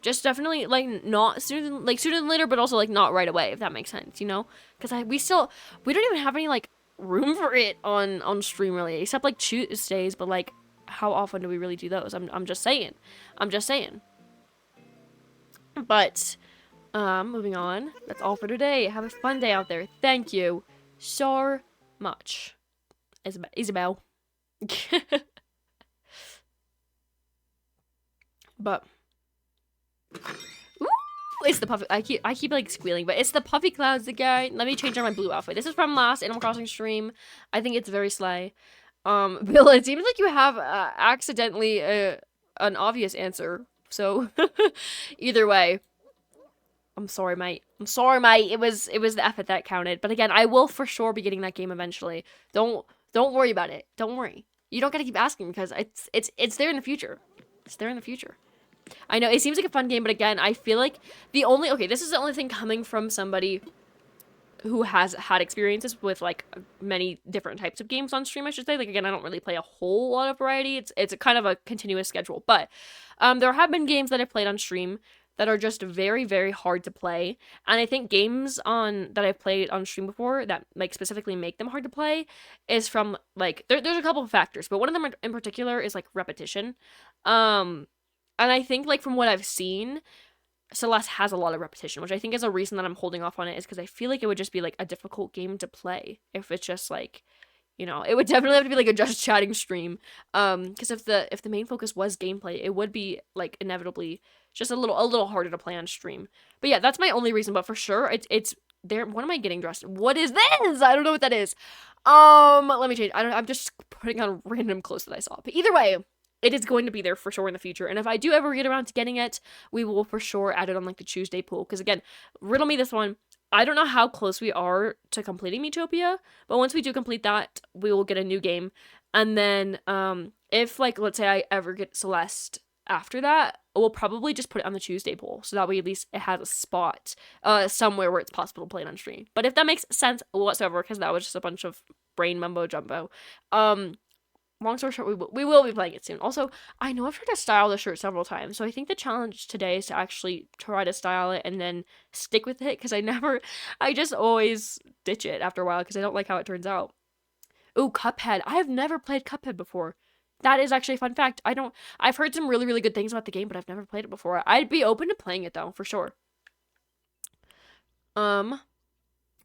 Just definitely, like, not sooner than later, but also, like, not right away, if that makes sense, you know? Because we don't even have any, like, room for it on stream, really, except, like, Tuesdays, but, like, how often do we really do those? I'm just saying. But, moving on. That's all for today. Have a fun day out there. Thank you so much. Isabel. But... Ooh, it's the puffy. I keep like squealing, but it's the puffy clouds again. Let me change on my blue outfit. This is from last Animal Crossing stream. I think it's very slay. Bill, it seems like you have accidentally an obvious answer. So either way, I'm sorry, mate. It was the effort that counted. But again, I will for sure be getting that game eventually. Don't worry about it. Don't worry. You don't gotta keep asking because it's there in the future. It's there in the future. I know, it seems like a fun game, but again, I feel like this is the only thing coming from somebody who has had experiences with, like, many different types of games on stream, I should say. Like, again, I don't really play a whole lot of variety. It's a kind of a continuous schedule, but there have been games that I've played on stream that are just very, very hard to play, and I think games that I've played on stream before that, like, specifically make them hard to play is from, like, there's a couple of factors, but one of them in particular is, like, repetition. And I think, like, from what I've seen, Celeste has a lot of repetition, which I think is a reason that I'm holding off on it, is because I feel like it would just be, like, a difficult game to play if it's just, like, you know, it would definitely have to be, like, a just chatting stream, because if the main focus was gameplay, it would be, like, inevitably just a little harder to play on stream. But yeah, that's my only reason, but for sure, it's there. What am I getting dressed? What is this? I don't know what that is. Let me change. I'm just putting on random clothes that I saw, but either way, it is going to be there for sure in the future, and if I do ever get around to getting it, we will for sure add it on, like, the Tuesday pool, because again, riddle me this one, I don't know how close we are to completing Miitopia, but once we do complete that, we will get a new game, and then, if, like, let's say I ever get Celeste after that, we'll probably just put it on the Tuesday poll, so that way at least it has a spot, somewhere where it's possible to play it on stream, but if that makes sense whatsoever, because that was just a bunch of brain mumbo jumbo, long story short, we will be playing it soon. Also, I know I've tried to style the shirt several times, so I think the challenge today is to actually try to style it and then stick with it, because I just always ditch it after a while because I don't like how it turns out. Ooh, Cuphead. I have never played Cuphead before. That is actually a fun fact. I've heard some really, really good things about the game, but I've never played it before. I'd be open to playing it, though, for sure. Oh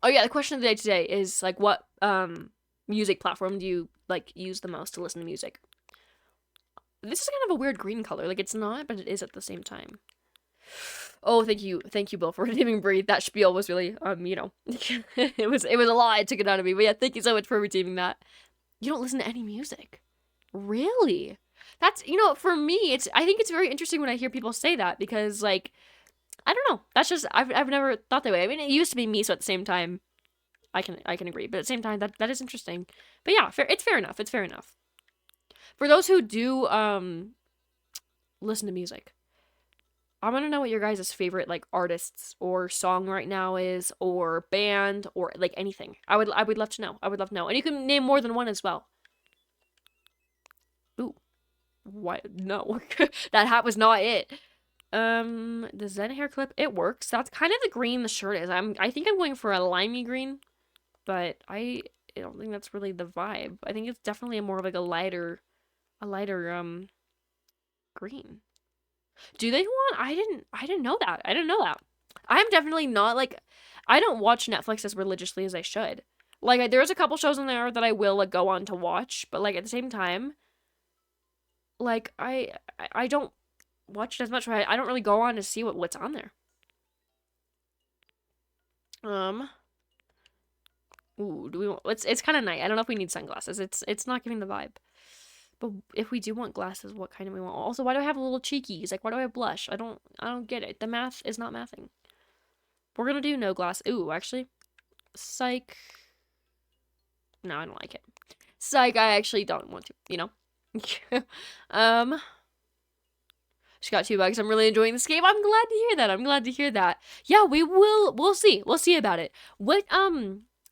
yeah, the question of the day today is, like, what, music platform do you, like, use the most to listen to music? This is kind of a weird green color. Like, it's not, but it is at the same time. Oh, thank you, Bill, for redeeming Breathe. That spiel was really, you know, it was a lot. It took it out of me. But yeah, thank you so much for redeeming that. You don't listen to any music? Really? That's, you know, for me, I think it's very interesting when I hear people say that, because, like, I don't know. That's just, I've never thought that way. I mean, it used to be me, so at the same time, I can agree, but at the same time, that is interesting. But yeah, it's fair enough. It's fair enough. For those who do listen to music, I want to know what your guys' favorite, like, artists or song right now is, or band, or, like, anything. I would love to know. And you can name more than one as well. Ooh, what? No, that hat was not it. The Zen hair clip, it works. That's kind of the green the shirt is. I think I'm going for a limey green. But I don't think that's really the vibe. I think it's definitely more of, like, a lighter green. Do they want? I didn't know that. I'm definitely not, like, I don't watch Netflix as religiously as I should. Like, there's a couple shows in there that I will, like, go on to watch, but, like, at the same time, like, I don't watch it as much. I don't really go on to see what's on there. Ooh, do we want, it's kind of night. I don't know if we need sunglasses. It's not giving the vibe. But if we do want glasses, what kind do we want? Also, why do I have little cheekies? Like, why do I have blush? I don't get it. The math is not mathing. We're gonna do no glass. Ooh, actually. Psych. No, I don't like it. Psych, I actually don't want to, you know? She got $2. I'm really enjoying this game. I'm glad to hear that. Yeah, we'll see. We'll see about it. What,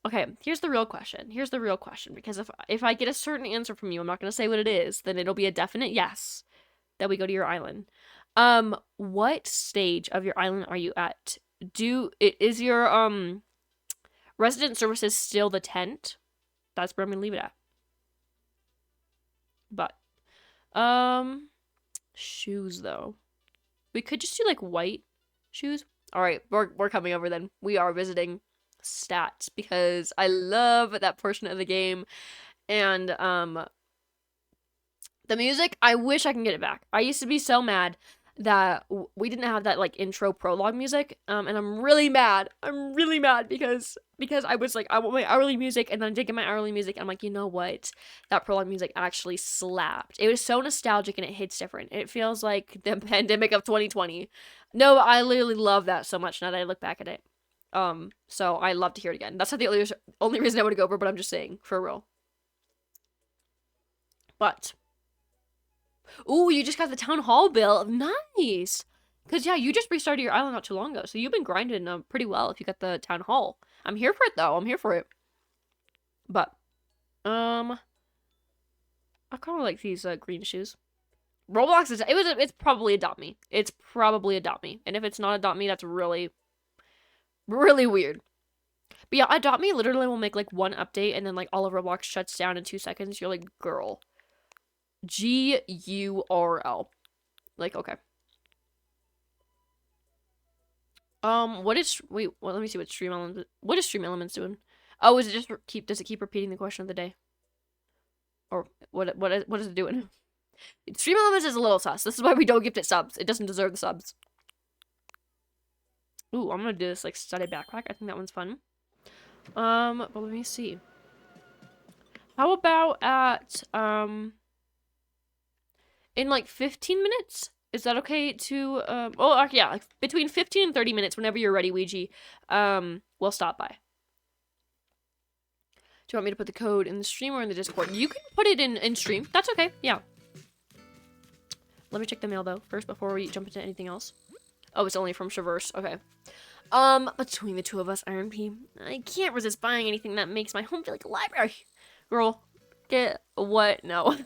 Okay, here's the real question. Here's the real question. Because if I get a certain answer from you, I'm not going to say what it is, then it'll be a definite yes that we go to your island. What stage of your island are you at? Is your resident services still the tent? That's where I'm gonna leave it at. But shoes though. We could just do like white shoes. All right, we're coming over then. We are visiting stats because I love that portion of the game, and the music, I wish I can get it back. I used to be so mad that we didn't have that like intro prologue music, and I'm really mad. I'm really mad because I was like, I want my hourly music, and then I did get my hourly music, and I'm like, you know what? That prologue music actually slapped. It was so nostalgic, and it hits different. It feels like the pandemic of 2020. No, I literally love that so much now that I look back at it. So I love to hear it again. That's not the only reason I want to go over, but I'm just saying, for real. But ooh, you just got the town hall bill. Nice. Because, yeah, you just restarted your island not too long ago. So you've been grinding pretty well if you got the town hall. I'm here for it, though. I'm here for it. But, I kind of like these green shoes. Roblox it's probably Adopt Me. It's probably Adopt Me. And if it's not Adopt Me, that's really, really weird. But yeah, Adopt Me literally will make, like, one update and then, like, all of Roblox shuts down in 2 seconds. You're like, girl. GURL. Like, okay. wait, well, let me see what Stream Elements doing? Oh, is it just does it keep repeating the question of the day? Or what is it doing? Stream Elements is a little sus. This is why we don't gift it subs. It doesn't deserve the subs. Ooh, I'm gonna do this like studded backpack. I think that one's fun. But let me see. How about at in like 15 minutes? Is that okay to, yeah, like between 15 and 30 minutes, whenever you're ready, Ouija, we'll stop by. Do you want me to put the code in the stream or in the Discord? You can put it in stream. That's okay, yeah. Let me check the mail, though, first, before we jump into anything else. Oh, it's only from Traverse, okay. Between the two of us, Iron P, I can't resist buying anything that makes my home feel like a library. Girl, get what? No.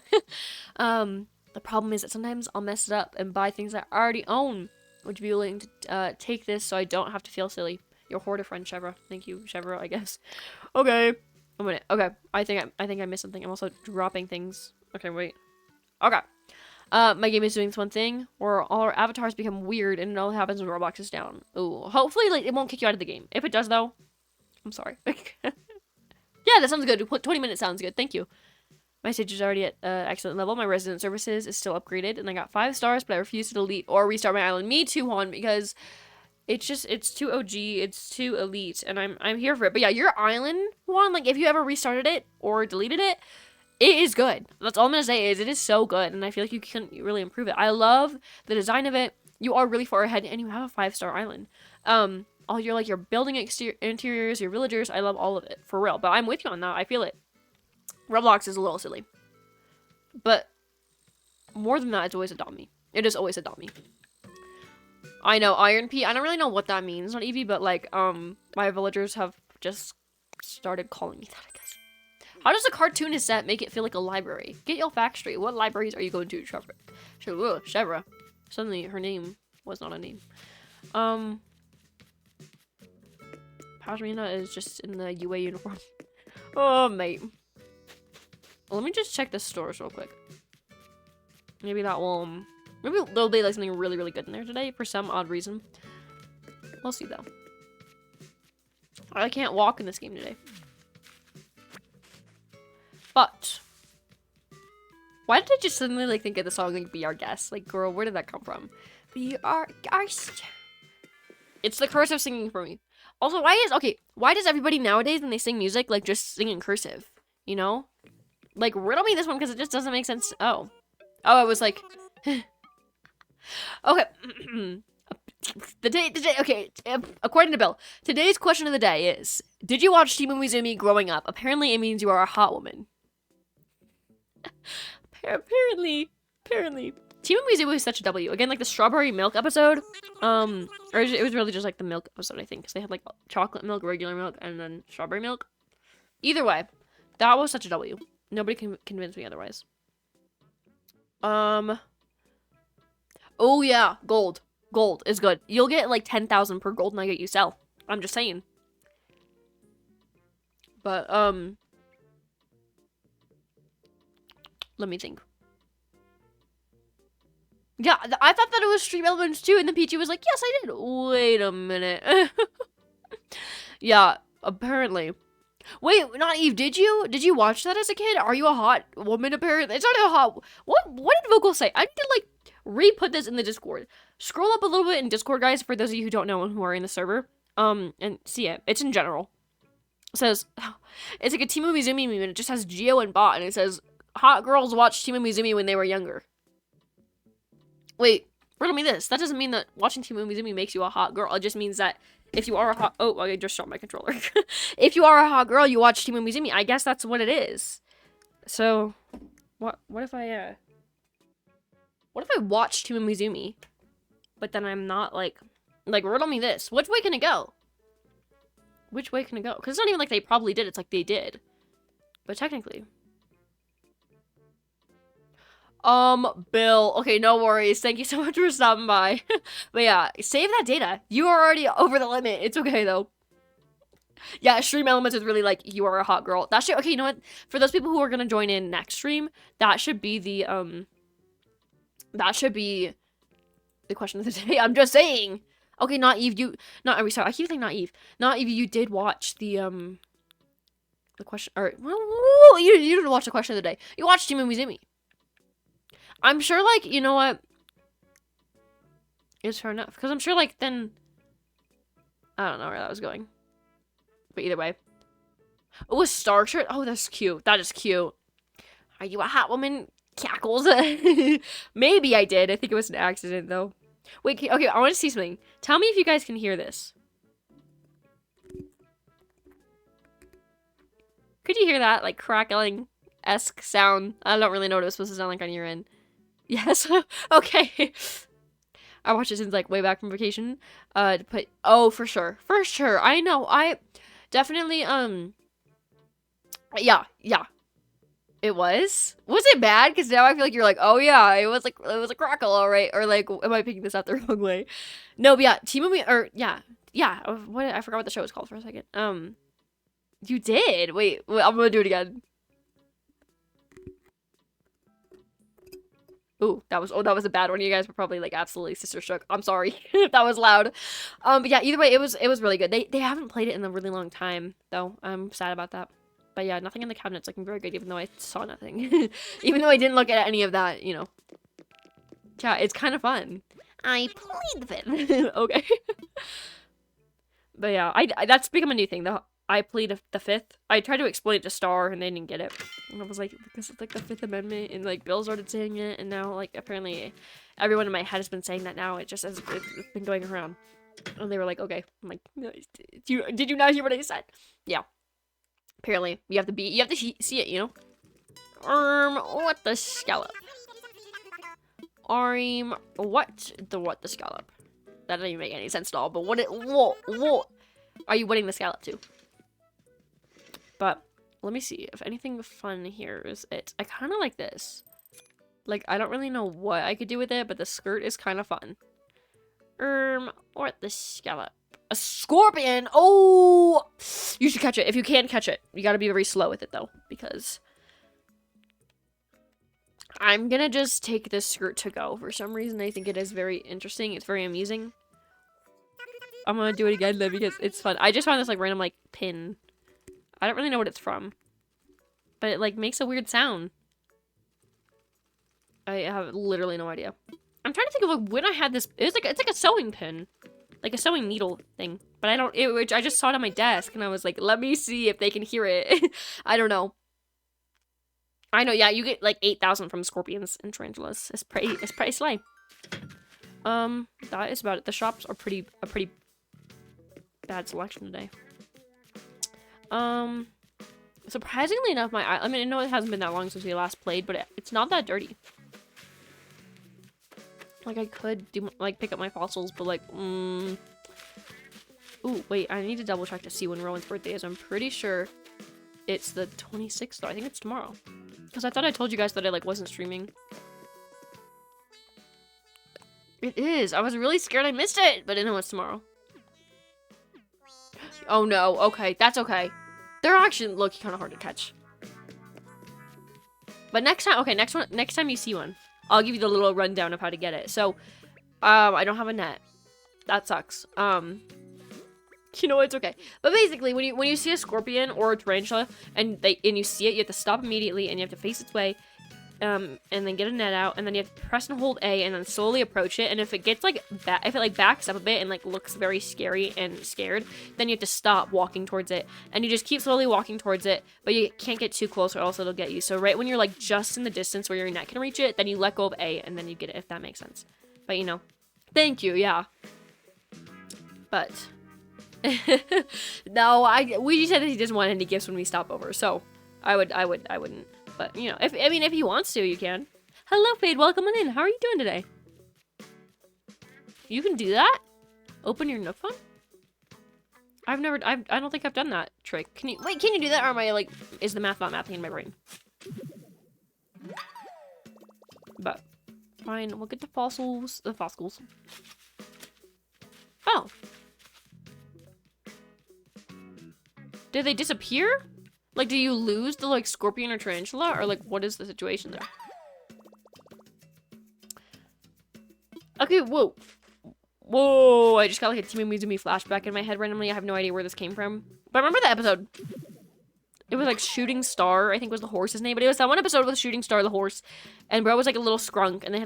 The problem is that sometimes I'll mess it up and buy things I already own. Would you be willing to take this so I don't have to feel silly? Your hoarder friend, Chevra. Thank you, Chevra, I guess. Okay. A minute. Okay. I think I missed something. I'm also dropping things. Okay, wait. Okay. My game is doing this one thing where all our avatars become weird and it all happens when Roblox is down. Ooh. Hopefully, like, it won't kick you out of the game. If it does, though, I'm sorry. Yeah, that sounds good. 20 minutes sounds good. Thank you. My stage is already at excellent level. My resident services is still upgraded, and I got 5 stars, but I refuse to delete or restart my island. Me too, Juan, because it's too OG, it's too elite, and I'm here for it. But yeah, your island, Juan, like, if you ever restarted it or deleted it, it is good. That's all I'm gonna say is it is so good, and I feel like you can really improve it. I love the design of it. You are really far ahead, and you have a 5-star island. All your building interiors, your villagers, I love all of it, for real. But I'm with you on that. I feel it. Roblox is a little silly. But more than that, it's always Adopt Me. It is always Adopt Me. I know, Iron P. I don't really know what that means on Eevee, but like, my villagers have just started calling me that, I guess. How does a cartoonist set make it feel like a library? Get your facts straight. What libraries are you going to, Chevra? Chevra. Suddenly, her name was not a name. Pajamina is just in the UA uniform. Oh, mate. Let me just check the stores real quick. Maybe that will... Maybe there'll be like something really, really good in there today for some odd reason. We'll see, though. I can't walk in this game today. But... why did I just suddenly like think of the song like Be Our Guest? Like, girl, where did that come from? Be Our Guest. It's the cursive singing for me. Also, why does everybody nowadays when they sing music like just sing in cursive? You know? Like, riddle me this one because it just doesn't make sense. Oh, I was like, okay. Okay. According to Bill, today's question of the day is: did you watch Team Umizoomi growing up? Apparently, it means you are a hot woman. Apparently, Team Umizoomi is such a W. Again, like the strawberry milk episode. Or it was really just like the milk episode, I think, because they had like chocolate milk, regular milk, and then strawberry milk. Either way, that was such a W. Nobody can convince me otherwise. Oh yeah, gold. Gold is good. You'll get like 10,000 per gold nugget you sell. I'm just saying. But, let me think. Yeah, I thought that it was stream elements too, and then Peachy was like, yes, I did. Wait a minute. Yeah, apparently. Wait, not Eve, did you watch that as a kid? Are you a hot woman, apparently? It's not a hot... What did Vocal say? I need to, like, re-put this in the Discord. Scroll up a little bit in Discord, guys, for those of you who don't know and who are in the server. And see it. It's in general. It says, it's like a Team Mizumi meme, and it just has Geo and Bot, and it says, hot girls watched Team Mizumi when they were younger. Wait, riddle me this. That doesn't mean that watching Team Mizumi makes you a hot girl. It just means that if you are a hot... Oh, I just shot my controller. If you are a hot girl, you watch Team Mizumi. I guess that's what it is. So, what if I, what if I watch Team Mizumi, but then I'm not, like, riddle me this. Which way can it go? Which way can it go? Because it's not even like they probably did. It's like they did. But technically... Bill. Okay, no worries. Thank you so much for stopping by. But yeah, save that data. You are already over the limit. It's okay, though. Yeah, stream elements is really like, you are a hot girl. That should, okay, you know what? For those people who are gonna join in next stream, that should be the, question of the day. I'm just saying. Okay, not Eve, sorry, I keep saying not Eve. Not Eve, you did watch the question, or, well, you didn't watch the question of the day. You watched Team Mizumi. I'm sure, like, you know what? It's fair enough. Because I'm sure, like, then... I don't know where that was going. But either way. Oh, a star shirt? Oh, that's cute. That is cute. Are you a hot woman? Cackles. Maybe I did. I think it was an accident, though. Wait, okay, I want to see something. Tell me if you guys can hear this. Could you hear that? Like, crackling-esque sound? I don't really know what it was supposed to sound like on your end. Yes. Okay. I watched it since like way back from vacation. Oh, for sure. For sure. I know. I definitely yeah. It was. Was it bad? Because now I feel like you're like, oh yeah, it was a crackle, all right. Or like, am I picking this up the wrong way? No, but yeah, what I forgot what the show was called for a second. You did. Wait, I'm gonna do it again. Ooh, that was a bad one. You guys were probably like absolutely sister shook. I'm sorry if that was loud. But yeah, either way, it was really good. They haven't played it in a really long time, though. I'm sad about that. But yeah, nothing in the cabinet's looking very good, even though I saw nothing. Even though I didn't look at any of that, you know. Yeah, it's kind of fun. I played the fifth. Okay. But yeah, that's become a new thing. I played the fifth. I tried to explain it to Star, and they didn't get it. And I was like, because it's like the Fifth Amendment, and like Bill started saying it, and now like apparently everyone in my head has been saying that now. It just has it's been going around. And they were like, okay. I'm like, did you not hear what I said? Yeah. Apparently, you have to see it, you know? What the scallop? What the scallop? That doesn't even make any sense at all, but what are you winning the scallop to? But let me see if anything fun here is it. I kind of like this. Like, I don't really know what I could do with it, but the skirt is kind of fun. What the scallop? A scorpion! Oh! You should catch it. If you can catch it. You gotta be very slow with it, though. Because I'm gonna just take this skirt to go. For some reason, I think it is very interesting. It's very amusing. I'm gonna do it again, though, because it's fun. I just found this, like, random, like, pin. I don't really know what it's from. But it, like, makes a weird sound. I have literally no idea. I'm trying to think of, like, when I had this. It's like a sewing pin. Like a sewing needle thing. But I just saw it on my desk, and I was like, let me see if they can hear it. I don't know. I know, yeah, you get, like, 8,000 from scorpions and tarantulas. It's pretty slay. That is about it. The shops are a pretty bad selection today. Surprisingly enough, I mean, I know it hasn't been that long since we last played, but it's not that dirty. Like, I could do, like, pick up my fossils, but, like, Ooh, wait, I need to double check to see when Rowan's birthday is. I'm pretty sure it's the 26th, though. I think it's tomorrow. Because I thought I told you guys that I, like, wasn't streaming. It is. I was really scared I missed it, but I know it's tomorrow. Oh, no. Okay, that's okay. They're actually look kind of hard to catch. But next time, okay, next time you see one, I'll give you the little rundown of how to get it. So, I don't have a net. That sucks. You know, it's okay. But basically, when you see a scorpion or a tarantula and you see it, you have to stop immediately and you have to face its way, and then get a net out, and then you have to press and hold A and then slowly approach it. And if it gets like if it like backs up a bit and like looks very scary and scared, then you have to stop walking towards it, and you just keep slowly walking towards it, but you can't get too close or else it'll get you. So right when you're like just in the distance where your net can reach it, then you let go of A and then you get it, if that makes sense. But you know, thank you, yeah. But no, we said that he doesn't want any gifts when we stop over, so I wouldn't. But you know, if he wants to, you can. Hello, Fade, welcome on in. How are you doing today? You can do that? Open your Nook phone? I don't think I've done that trick. Can you do that, or am I like, is the math not mathing in my brain? But fine, we'll get the fossils. Oh. Did they disappear? Like, do you lose the, like, scorpion or tarantula? Or, like, what is the situation there? Okay, whoa. Whoa, I just got, like, a Timmy Mizumi flashback in my head randomly. I have no idea where this came from. But I remember that episode. It was, like, Shooting Star, I think was the horse's name. But it was that one episode with Shooting Star, the horse. And bro was, like, a little scrunk. And they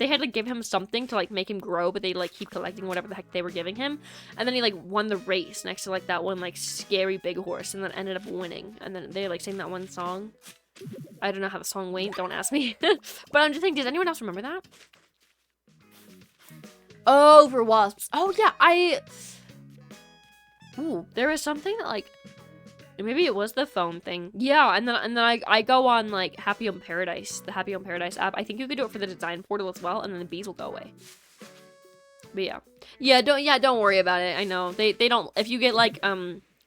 had to give him something to, like, make him grow. But they'd, like, keep collecting whatever the heck they were giving him. And then he, like, won the race next to, like, that one, like, scary big horse. And then ended up winning. And then they, like, sang that one song. I don't know how the song went. Don't ask me. But I'm just thinking, does anyone else remember that? Oh, for wasps. Oh, yeah, Ooh, there was something that, like... Maybe it was the phone thing. Yeah, and then I go on, like, Happy Home Paradise, the Happy Home Paradise app. I think you could do it for the design portal as well, and then the bees will go away. But yeah. Don't worry about it. I know. They don't, if you get, like,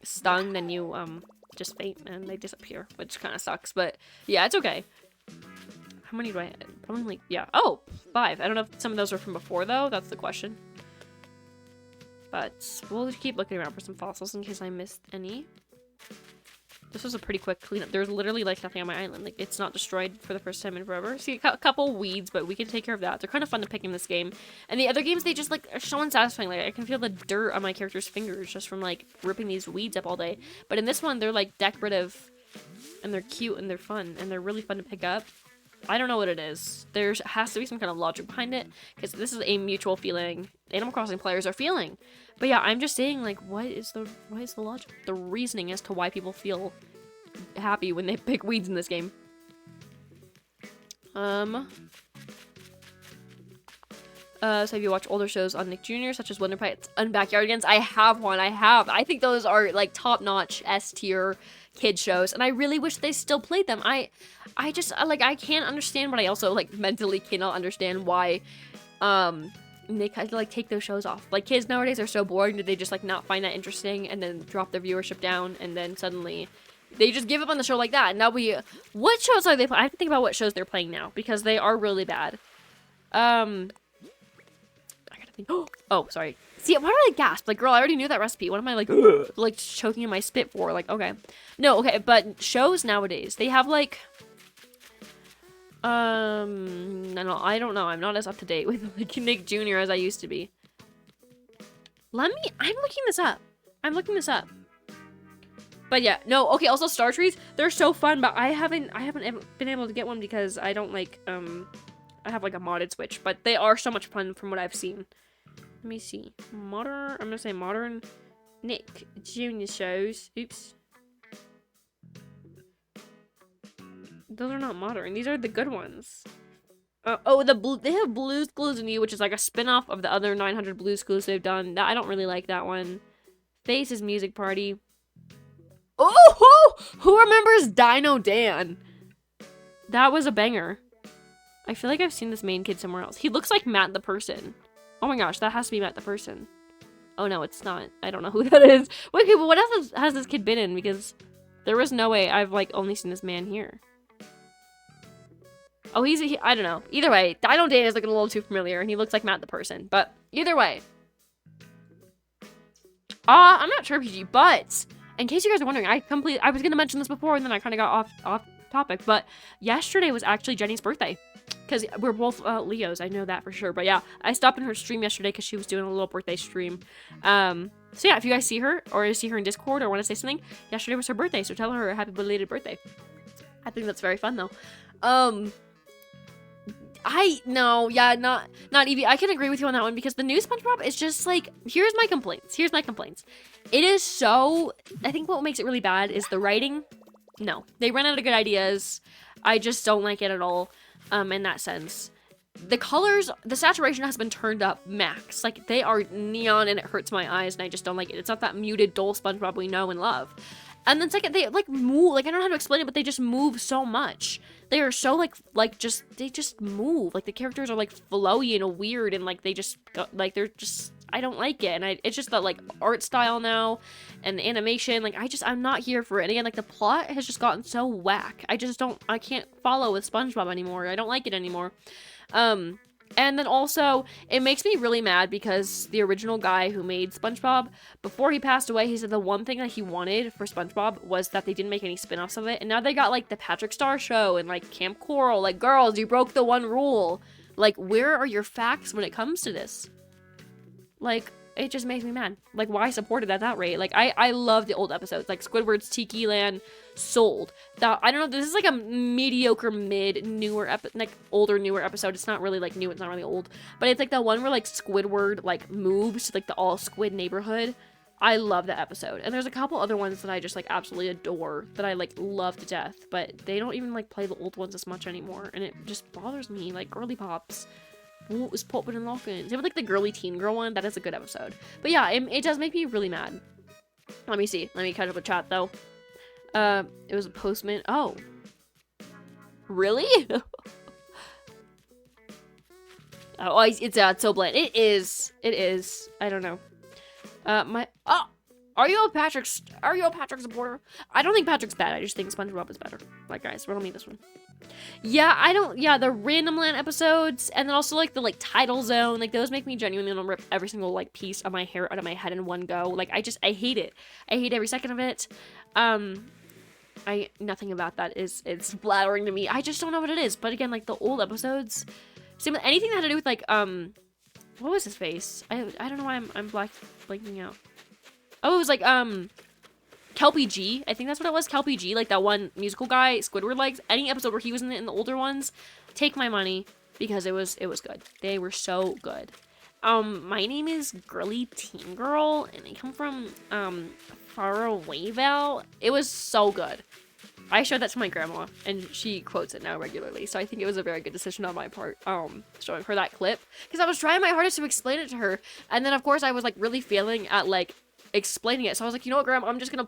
stung, then you, just faint and they disappear, which kind of sucks. But yeah, it's okay. How many do I have? Probably, like, yeah. Oh, 5. I don't know if some of those are from before, though. That's the question. But we'll keep looking around for some fossils in case I missed any. This was a pretty quick cleanup. There's literally, like, nothing on my island. Like, it's not destroyed for the first time in forever. See, a couple weeds, but we can take care of that. They're kind of fun to pick in this game. And the other games, they just, like, are so unsatisfying. Like, I can feel the dirt on my character's fingers just from, like, ripping these weeds up all day. But in this one, they're, like, decorative. And they're cute and they're fun. And they're really fun to pick up. I don't know what it is. There has to be some kind of logic behind it. Because this is a mutual feeling Animal Crossing players are feeling. But yeah, I'm just saying, like, what is the logic? The reasoning as to why people feel happy when they pick weeds in this game. So have you watched older shows on Nick Jr., such as Wonder Pets and Backyardigans? I have one. I think those are, like, top-notch S-tier kid shows, and I really wish they still played them. I just, like, I can't understand, but I also, like, mentally cannot understand why, Nick had to, like, take those shows off. Like, kids nowadays are so boring that they just, like, not find that interesting and then drop their viewership down, and then suddenly they just give up on the show like that. And now what shows are they playing? I have to think about what shows they're playing now, because they are really bad. I gotta think. Oh, sorry. See, why did I gasp? Like, girl, I already knew that recipe. What am I, like, like, choking in my spit for? Like, okay. No, okay, but shows nowadays, they have, like, I don't know. I'm not as up to date with, like, Nick Jr. as I used to be. I'm looking this up. But yeah, no, okay, also Star Trees, they're so fun, but I haven't been able to get one because I don't, like, I have, like, a modded Switch, but they are so much fun from what I've seen. Let me see. I'm gonna say modern Nick Jr. shows. Oops. Those are not modern. These are the good ones. They have Blues Clues and You, which is like a spin-off of the other 900 Blues Clues they've done. I don't really like that one. Faces Music Party. Oh, who remembers Dino Dan? That was a banger. I feel like I've seen this main kid somewhere else. He looks like Matt the person. Oh my gosh, that has to be Matt the person. Oh no, it's not. I don't know who that is. Wait, okay, but what else has this kid been in? Because There was no way. I've, like, only seen this man here. Oh, I don't know. Either way, Dino Dan is looking a little too familiar, and he looks like Matt the person. But either way. I'm not sure, PG, but in case you guys are wondering, I was going to mention this before, and then I kind of got off topic, but yesterday was actually Jenny's birthday. Because we're both Leos, I know that for sure. But yeah, I stopped in her stream yesterday because she was doing a little birthday stream. So yeah, if you guys see her, or see her in Discord, or want to say something, yesterday was her birthday, so tell her a happy belated birthday. I think that's very fun, though. Not Evie. I can agree with you on that one, because the new SpongeBob is just like, here's my complaints. It is so, I think what makes it really bad is the writing. No, they ran out of good ideas. I just don't like it at all, in that sense. The colors, the saturation has been turned up max. Like, they are neon and it hurts my eyes, and I just don't like it. It's not that muted, dull SpongeBob we know and love. And then second, they, like, move, like, I don't know how to explain it, but they just move so much. They are so, they just move. Like, the characters are, like, flowy and weird, and, like, they just, like, they're just, I don't like it. And it's just that, like, art style now, and the animation, like, I'm not here for it. And again, like, the plot has just gotten so whack. I can't follow with SpongeBob anymore. I don't like it anymore. And then also, it makes me really mad because the original guy who made SpongeBob, before he passed away, he said the one thing that he wanted for SpongeBob was that they didn't make any spin-offs of it. And now they got, like, the Patrick Star Show and, like, Camp Coral. Like, girls, you broke the one rule. Like, where are your facts when it comes to this? Like, it just makes me mad. Like, why support it at that rate? Like, I love the old episodes. Like, Squidward's Tiki Land, sold. That, I don't know, this is like a mediocre newer older, newer episode. It's not really, like, new, it's not really old. But it's, like, the one where, like, Squidward, like, moves to, like, the all-squid neighborhood. I love that episode. And there's a couple other ones that I just, like, absolutely adore, that I, like, love to death. But they don't even, like, play the old ones as much anymore. And it just bothers me. Like, Girly Pops. What was popping and locking? Same with, like, the girly teen girl one. That is a good episode. But yeah, it does make me really mad. Let me see. Let me catch up with chat, though. It was a postman. Oh. Really? Oh, it's so bland. It is. I don't know. Are you a Patrick supporter? I don't think Patrick's bad. I just think SpongeBob is better. Like, guys, riddle me this one. Yeah, the Random Land episodes, and then also, like, the, like, Tidal Zone, like, those make me genuinely want to rip every single, like, piece of my hair out of my head in one go. Like, I hate it. I hate every second of it. Nothing about that it's flattering to me. I just don't know what it is. But again, like, the old episodes, same with anything that had to do with, like, what was his face? I don't know why I'm blanking out. Oh, it was, like, Kelpie G. I think that's what it was. Kelpie G, like that one musical guy Squidward likes. Any episode where he was in it in the older ones, take my money, because it was good. They were so good. My name is Girly Teen Girl, and I come from Faraway Valley. It was so good. I showed that to my grandma, and she quotes it now regularly. So I think it was a very good decision on my part, showing her that clip, because I was trying my hardest to explain it to her, and then of course I was, like, really failing at, like, explaining it. So I was like, you know what, Graham, I'm just gonna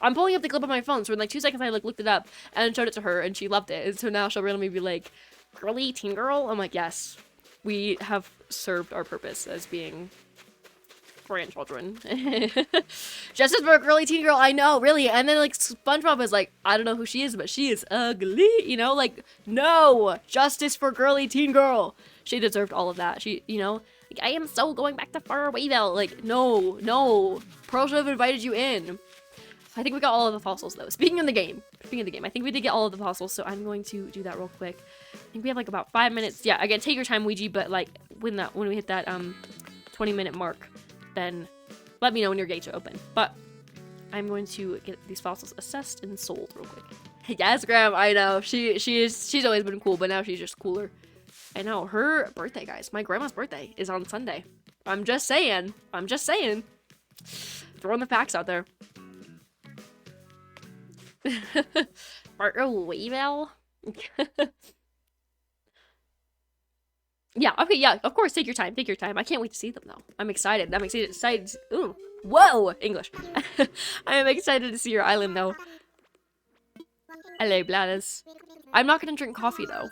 I'm pulling up the clip on my phone. So in, like, 2 seconds I, like, looked it up and showed it to her, and she loved it. And so now she'll randomly be like, Girly Teen Girl? I'm like, yes, we have served our purpose as being grandchildren. Justice for a Girly Teen Girl, I know, really. And then, like, SpongeBob is like, I don't know who she is, but she is ugly, you know, like, no, justice for Girly Teen Girl. She deserved all of that. She, you know, like, I am so going back to Farawayville. Like, no. Pearl should have invited you in. I think we got all of the fossils, though. Speaking of the game, I think we did get all of the fossils, so I'm going to do that real quick. I think we have, like, about 5 minutes. Yeah, again, take your time, Ouija, but, like, when we hit that 20-minute mark, then let me know when your gates are open. But I'm going to get these fossils assessed and sold real quick. Yes, Graham, I know. She's always been cool, but now she's just cooler. I know, her birthday, guys. My grandma's birthday is on Sunday. I'm just saying. Throwing the facts out there. Farawayville? Yeah, okay, yeah, of course, take your time. I can't wait to see them, though. I'm excited. Ooh, whoa, English. I am excited to see your island, though. Hello, bladders. I'm not gonna drink coffee, though.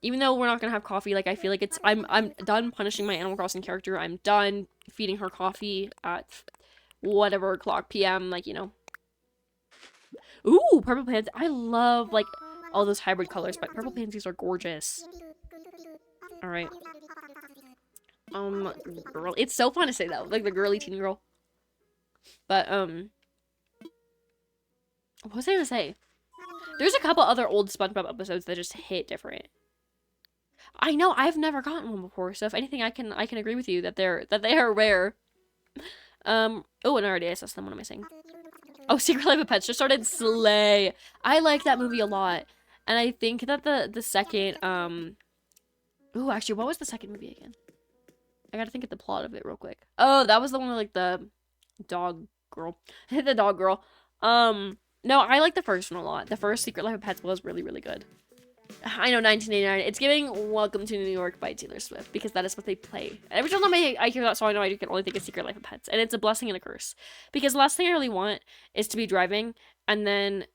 Even though we're not gonna have coffee, like, I feel like I'm done punishing my Animal Crossing character. I'm done feeding her coffee at whatever o'clock PM, like, you know. Ooh, purple pansies. I love like all those hybrid colors, but purple pansies are gorgeous. All right. Girl, it's so fun to say that, like the girly teen girl. But what was I gonna say? There's a couple other old SpongeBob episodes that just hit different. I know I've never gotten one before, so if anything, I can agree with you that they are rare. Oh, and I already assessed them. What am I saying? Oh, Secret Life of Pets just started. Slay. I like that movie a lot, and I think that the second ooh, actually, what was the second movie again? I gotta think of the plot of it real quick. Oh, that was the one with like the dog girl, the dog girl. No, I like the first one a lot. The first Secret Life of Pets was really, really good. I know, 1989. It's giving Welcome to New York by Taylor Swift, because that is what they play. Every time I hear that song, I can only think of Secret Life of Pets. And it's a blessing and a curse. Because the last thing I really want is to be driving and then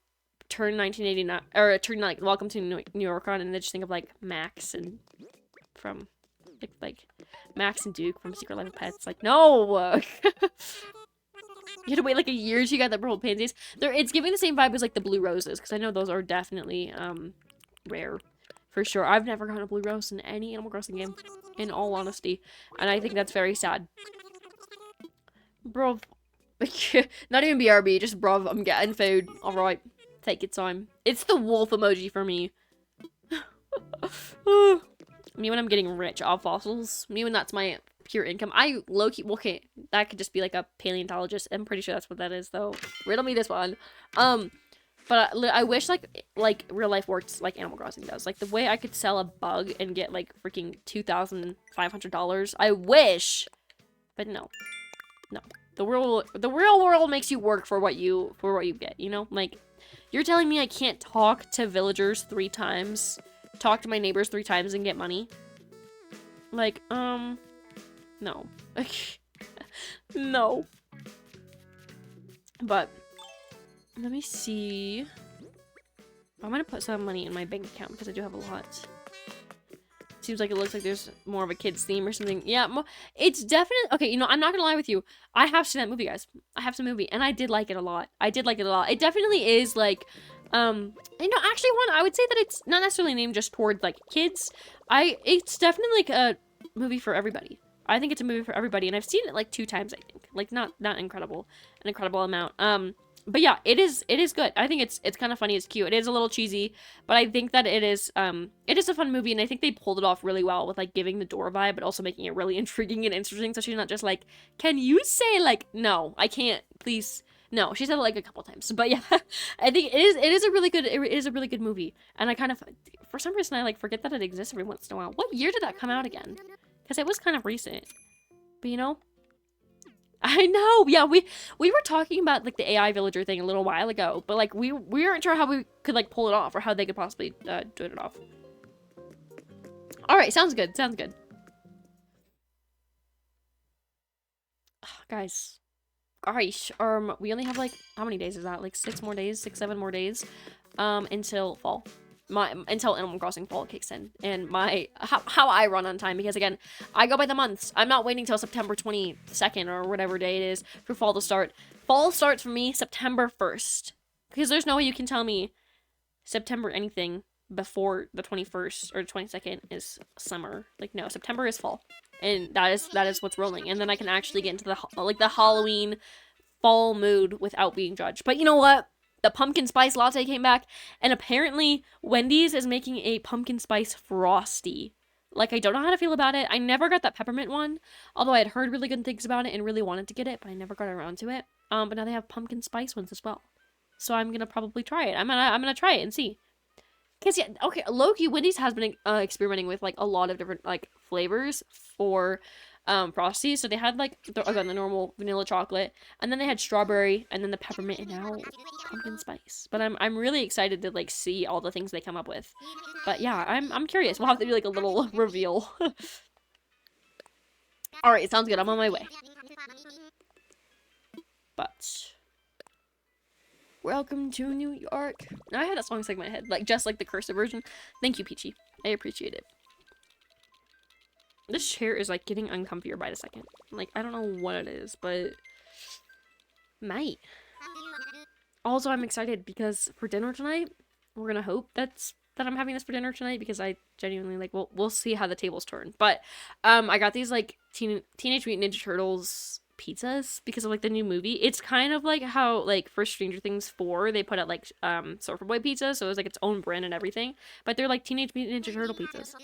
turn 1989, or turn like Welcome to New York on, and then just think of like Max and from like Max and Duke from Secret Life of Pets. Like, no! You had to wait like a year till you got the purple pansies. It's giving the same vibe as like the blue roses, because I know those are definitely rare for sure. I've never gotten a blue rose in any Animal Crossing game, in all honesty, and I think that's very sad. Bro, not even BRB, just bro, I'm getting food. All right, take your time. It's the wolf emoji for me. Me when I'm getting rich off fossils. Me when that's my pure income. I low-key, okay, that could just be like a paleontologist. I'm pretty sure that's what that is, though. Riddle me this one. But I wish like real life worked like Animal Crossing does. Like the way I could sell a bug and get like freaking $2,500. I wish, but no. The real world makes you work for what you get. You know, like you're telling me I can't talk to villagers 3 times, talk to my neighbors 3 times, and get money? Like no. No. But let me see. I'm gonna put some money in my bank account because I do have a lot. Seems like it looks like there's more of a kid's theme or something. Yeah, it's definitely okay. You know, I'm not gonna lie with you. I have seen that movie, guys. I have seen the movie, and I did like it a lot. It definitely is like, you know, actually, I would say that it's not necessarily named just towards like kids. It's definitely like a movie for everybody. I think it's a movie for everybody, and I've seen it like 2 times. I think, like, not an incredible amount. But yeah, it is good. I think it's kind of funny. It's cute. It is a little cheesy, but I think that it is a fun movie, and I think they pulled it off really well with like giving the door vibe, but also making it really intriguing and interesting. So she's not just like, "Can you say like no? I can't, please." No, she said it like a couple times. But yeah, I think it is a really good movie, and I kind of, for some reason, I like forget that it exists every once in a while. What year did that come out again? Because it was kind of recent, but you know. I know, yeah, we were talking about like the AI villager thing a little while ago, but like we weren't sure how we could like pull it off or how they could possibly do it off. All right, sounds good. Guys, gosh, we only have like how many days is that? Like 6 more days, 7 more days, until fall. Until Animal Crossing Fall kicks in, and how I run on time, because again, I go by the months. I'm not waiting till September 22nd or whatever day it is for fall to start. Fall starts for me September 1st, because there's no way you can tell me September anything before the 21st or 22nd is summer. Like, no, September is fall, and that is what's rolling, and then I can actually get into the Halloween fall mood without being judged. But you know what? The pumpkin spice latte came back, and apparently Wendy's is making a pumpkin spice frosty. Like, I don't know how to feel about it. I never got that peppermint one, although I had heard really good things about it and really wanted to get it, but I never got around to it. But now they have pumpkin spice ones as well, so I'm gonna probably try it. I'm gonna try it and see. Cause yeah, okay, low-key, Wendy's has been experimenting with like a lot of different like flavors for Frosties. So they had like the normal vanilla chocolate, and then they had strawberry, and then the peppermint, and now pumpkin spice. But I'm really excited to like see all the things they come up with. But yeah, I'm curious. We'll have to do like a little reveal. All right, sounds good. I'm on my way. But welcome to New York. Now I had that song stuck in my head, like just like the cursor version. Thank you, Peachy. I appreciate it. This chair is like getting uncomfier by the second. Like, I don't know what it is, but mate. Also, I'm excited because for dinner tonight, we're gonna hope that I'm having this for dinner tonight because I genuinely like we'll see how the tables turn. But I got these like Teenage Mutant Ninja Turtles pizzas because of like the new movie. It's kind of like how like for Stranger Things 4 they put out like Surfer Boy pizza, so it was like its own brand and everything. But they're like Teenage Mutant Ninja Turtle pizzas.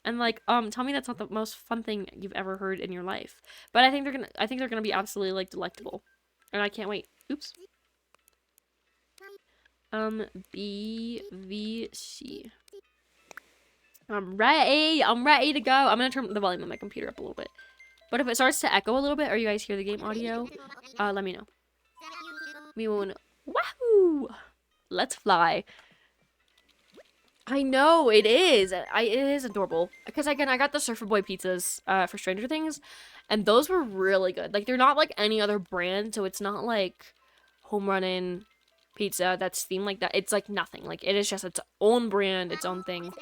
And like tell me that's not the most fun thing you've ever heard in your life. But I think they're gonna be absolutely like delectable. And I can't wait. Oops. BVC. I'm ready to go. I'm gonna turn the volume on my computer up a little bit. But if it starts to echo a little bit or you guys hear the game audio, let me know. Wahoo! Let's fly. I know, it is. It is adorable. Because again, I got the Surfer Boy pizzas for Stranger Things, and those were really good. Like, they're not like any other brand, so it's not like home running pizza that's themed like that. It's like nothing. Like, it is just its own brand, its own thing.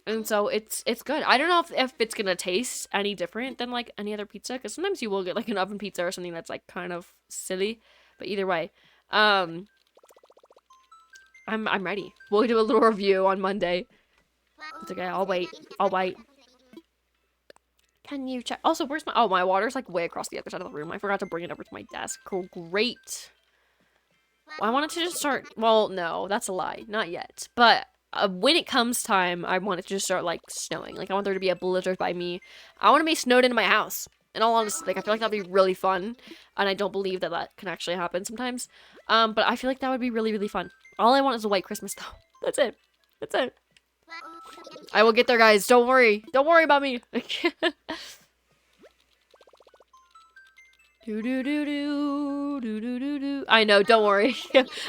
And so it's good. I don't know if it's gonna taste any different than like any other pizza, because sometimes you will get like an oven pizza or something that's like kind of silly. But either way, I'm ready. We'll do a little review on Monday. It's okay. I'll wait. Can you check? Also, where's my... Oh, my water's like way across the other side of the room. I forgot to bring it over to my desk. Cool. Great. Well, I wanted to just start... Well, no, that's a lie. Not yet. But when it comes time, I want it to just start like snowing. Like, I want there to be a blizzard by me. I want to be snowed into my house. In all honesty, like, I feel like that'd be really fun. And I don't believe that can actually happen sometimes. But I feel like that would be really, really fun. All I want is a white Christmas, though. That's it. That's it. I will get there, guys. Don't worry. Don't worry about me. Do. I know. Don't worry.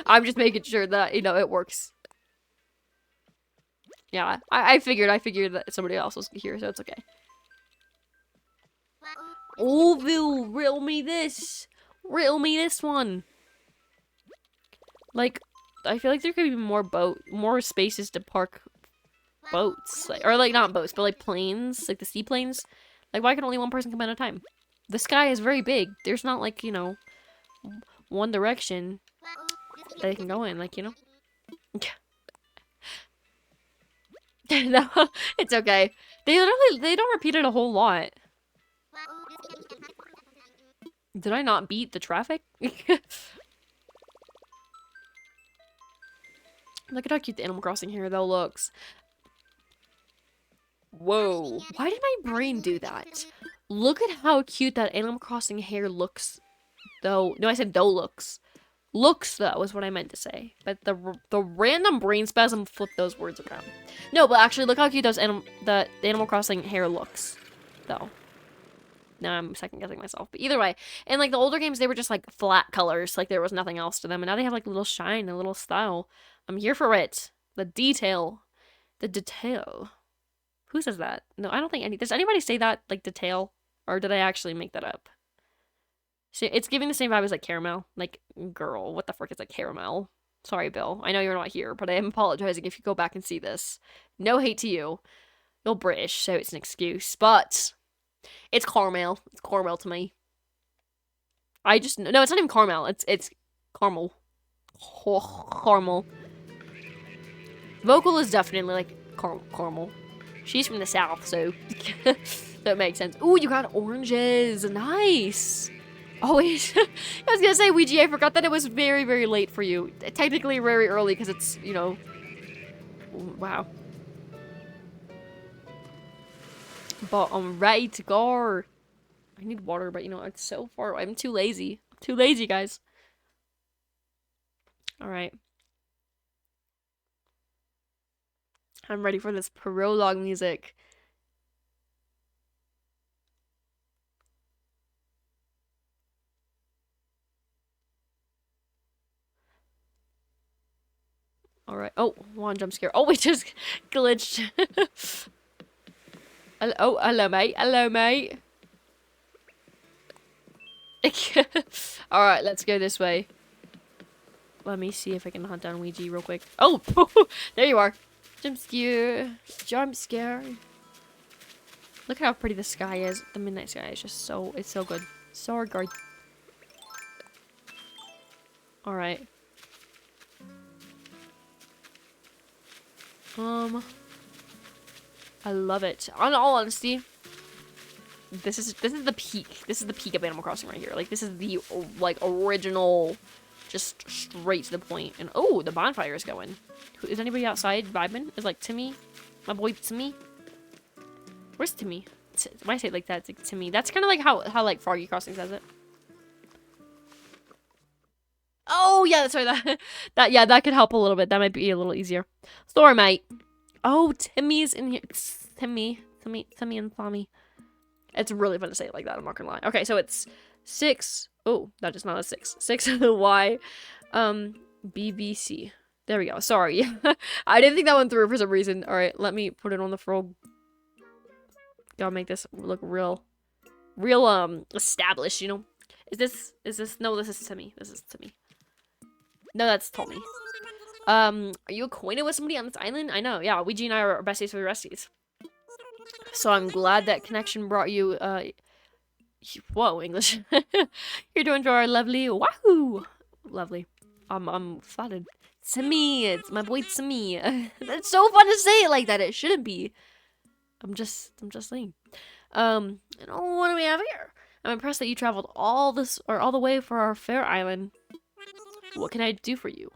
I'm just making sure that, you know, it works. Yeah. I figured that somebody else was here, so it's okay. Oville, riddle me this. Riddle me this one. Like, I feel like there could be more spaces to park boats. Like, or, like, not boats, but, like, planes. Like, the seaplanes. Like, why can only one person come at a time? The sky is very big. There's not, like, you know, one direction that they can go in. Like, you know? No, it's okay. They don't repeat it a whole lot. Did I not beat the traffic? Look at how cute the Animal Crossing here, though, looks. Whoa. Why did my brain do that? Look at how cute that Animal Crossing hair looks, though. No, I said though looks. Looks, though, is what I meant to say. But the random brain spasm flipped those words around. No, but actually, look how cute the Animal Crossing hair looks, though. Now I'm second-guessing myself. But either way, in, like, the older games, they were just, like, flat colors. Like, there was nothing else to them. And now they have, like, a little shine, a little style. I'm here for it. The detail. The detail. Who says that? No, I don't think does anybody say that, like, detail? Or did I actually make that up? So it's giving the same vibe as, like, caramel. Like, girl, what the frick is a caramel? Sorry, Bill. I know you're not here, but I am apologizing if you go back and see this. No hate to you. You're British, so it's an excuse. But it's caramel. It's caramel to me. No, it's not even caramel. It's caramel. Caramel. Vocal is definitely, like, caramel. She's from the south, so that makes sense. Ooh, you got oranges. Nice. Oh, wait. I was gonna say, Ouija, I forgot that it was very, very late for you. Technically very early, because it's, you know... Wow. But I'm ready to go. I need water, but, you know, it's so far away. I'm too lazy. I'm too lazy, guys. Alright. I'm ready for this prologue music. Alright. Oh, one jump scare. Oh, we just glitched. Oh, hello, mate. Hello, mate. Alright, let's go this way. Let me see if I can hunt down Ouija real quick. Oh! There you are. Jump scare. Jump scare. Look at how pretty the sky is. The midnight sky is just so... It's so good. So good. Alright. I love it. On all honesty, this is the peak. This is the peak of Animal Crossing right here. Like, this is the, like, original, just straight to the point. And, oh, the bonfire is going. Is anybody outside vibing? Is, like, Timmy? My boy Timmy? Where's Timmy? When I say it like that, it's like Timmy. That's kind of like how, like, Froggy Crossing says it. Oh, yeah, that's right. Yeah, that could help a little bit. That might be a little easier. Sorry, mate. Oh, Timmy's in here. Timmy and Tommy. It's really fun to say it like that, I'm not gonna lie. Okay, so it's 6. Oh, that is not a 6. 6 Y. BBC. There we go. Sorry. I didn't think that one through for some reason. Alright, let me put it on the frog. Gotta make this look real established, you know? Is this no, this is Timmy. This is Timmy. No, that's Tommy. Are you acquainted with somebody on this island? I know, yeah, Ouija and I are besties for the resties. So I'm glad that connection brought you, whoa, English. You're doing for our lovely, wahoo! Lovely. I'm flattered. Timmy, it's my boy Timmy. That's so fun to say it like that. It shouldn't be. I'm just saying. And oh, what do we have here? I'm impressed that you traveled all the way for our fair island. What can I do for you?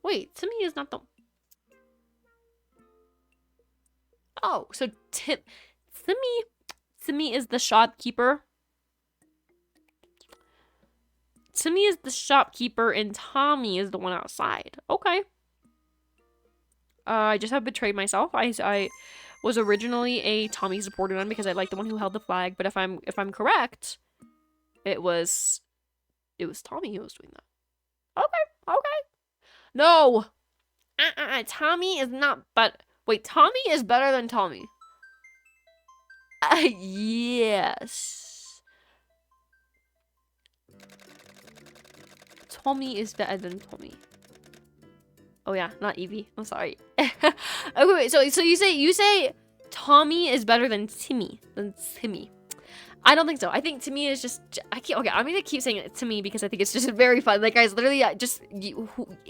Wait, Timmy is not the... Oh, so Timmy is the shopkeeper. Timmy is the shopkeeper and Tommy is the one outside. Okay. I just have betrayed myself. I was originally a Tommy supporter on because I like the one who held the flag, but if I'm correct, it was Tommy who was doing that. Okay. No. Tommy is not, but wait, Tommy is better than Tommy. Yes. Tommy is better than Tommy. Oh yeah, not Evie. I'm sorry. Okay, wait, so you say Tommy is better than Timmy. I don't think so. I think Timmy is just... Okay, I'm gonna keep saying it to me because I think it's just very fun. Like, guys, literally,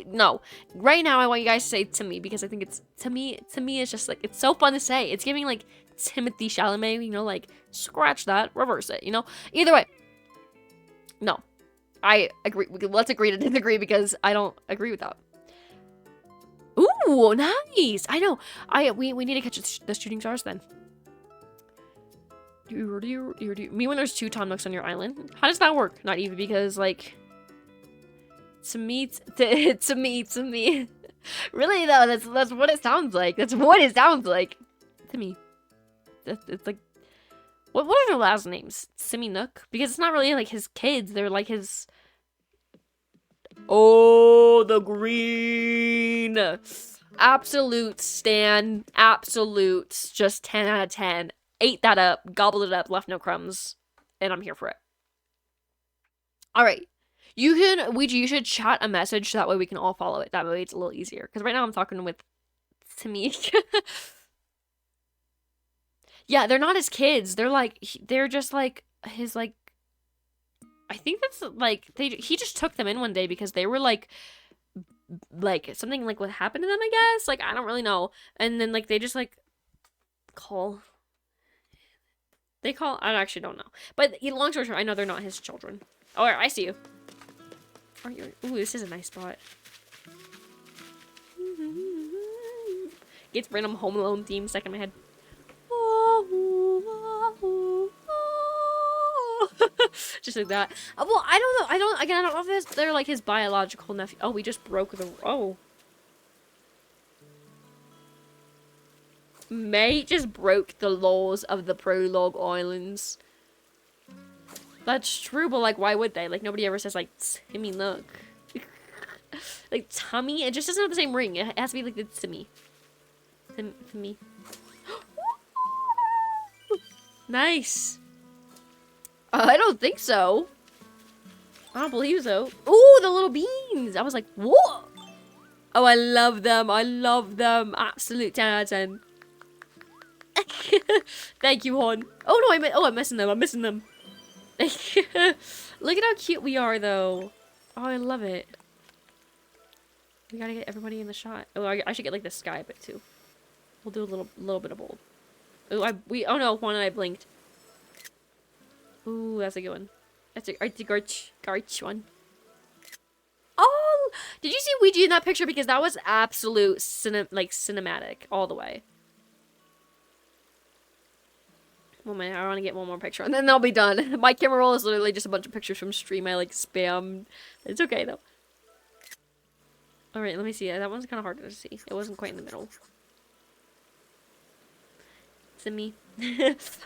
no. Right now, I want you guys to say Timmy because I think it's... Timmy is just, like, it's so fun to say. It's giving, like, Timothy Chalamet, you know, like, scratch that, reverse it, you know? Either way. No. I agree. Let's agree to disagree because I don't agree with that. Ooh, nice! I know. We need to catch the shooting stars then. Me when there's 2 Tom Nooks on your island? How does that work? Not even because, like... To me... Really, though, that's what it sounds like. That's what it sounds like. To me. It's like... What are their last names? Timmy Nook? Because it's not really, like, his kids. They're, like, his... Oh, the green! Absolute stan. Absolute. Just 10 out of 10. Ate that up, gobbled it up, left no crumbs, and I'm here for it. All right. You should chat a message so that way we can all follow it. That way it's a little easier. Because right now I'm talking with Timmy. Yeah, they're not his kids. They're just like his, like, I think that's like, he just took them in one day because they were like something like what happened to them, I guess. Like, I don't really know. And then like, they just like I actually don't know. But long story short, I know they're not his children. Oh, I see you. Ooh, this is a nice spot. Gets random Home Alone theme stuck in my head. Just like that. Well, I don't know. I don't know if they're like his biological nephew. Oh, we just broke the... Oh. Mate just broke the laws of the Prologue Islands. That's true, but like, why would they? Like, nobody ever says like, Timmy, look. Like, Tommy? It just doesn't have the same ring. It has to be like, it's Timmy. Timmy. Nice. I don't think so. I don't believe so. Ooh, the little beans. I was like, what? Oh, I love them. I love them. Absolute 10 out of 10. Thank you, hon. Oh, no, I'm missing them. I'm missing them. Look at how cute we are, though. Oh, I love it. We gotta get everybody in the shot. Oh, I should get, like, the sky bit, too. We'll do a little bit of bold. Ooh, oh no, Juan and I blinked. Ooh, that's a good one. That's a garch one. Oh, did you see Ouija in that picture? Because that was absolute cinematic all the way. One minute, I want to get one more picture and then they'll be done. My camera roll is literally just a bunch of pictures from stream I like spammed. It's okay though. Alright, let me see. That one's kind of hard to see. It wasn't quite in the middle. Simi.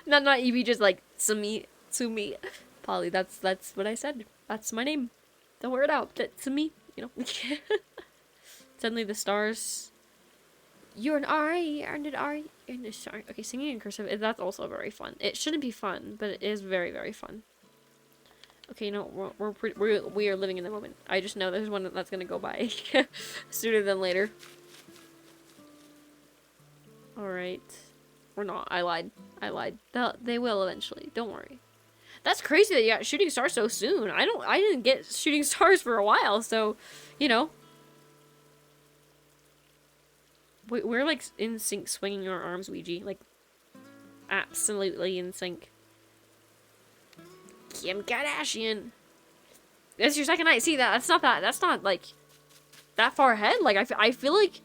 not Evie, just like Sumi. Sumi. Polly, that's what I said. That's my name. Don't wear it out. That's me, you know. Suddenly the stars. You're an Ari, and an Ari, and a star. Okay, singing in cursive, that's also very fun. It shouldn't be fun, but it is very, very fun. Okay, no, we are living in the moment. I just know there's one that's gonna go by sooner than later. Alright. We're not. I lied. They will eventually. Don't worry. That's crazy that you got shooting stars so soon. I didn't get shooting stars for a while, so, you know. We're like in sync, swinging our arms, Ouija. Like, absolutely in sync. Kim Kardashian. That's your second night. See, that's not like that far ahead. Like, I feel like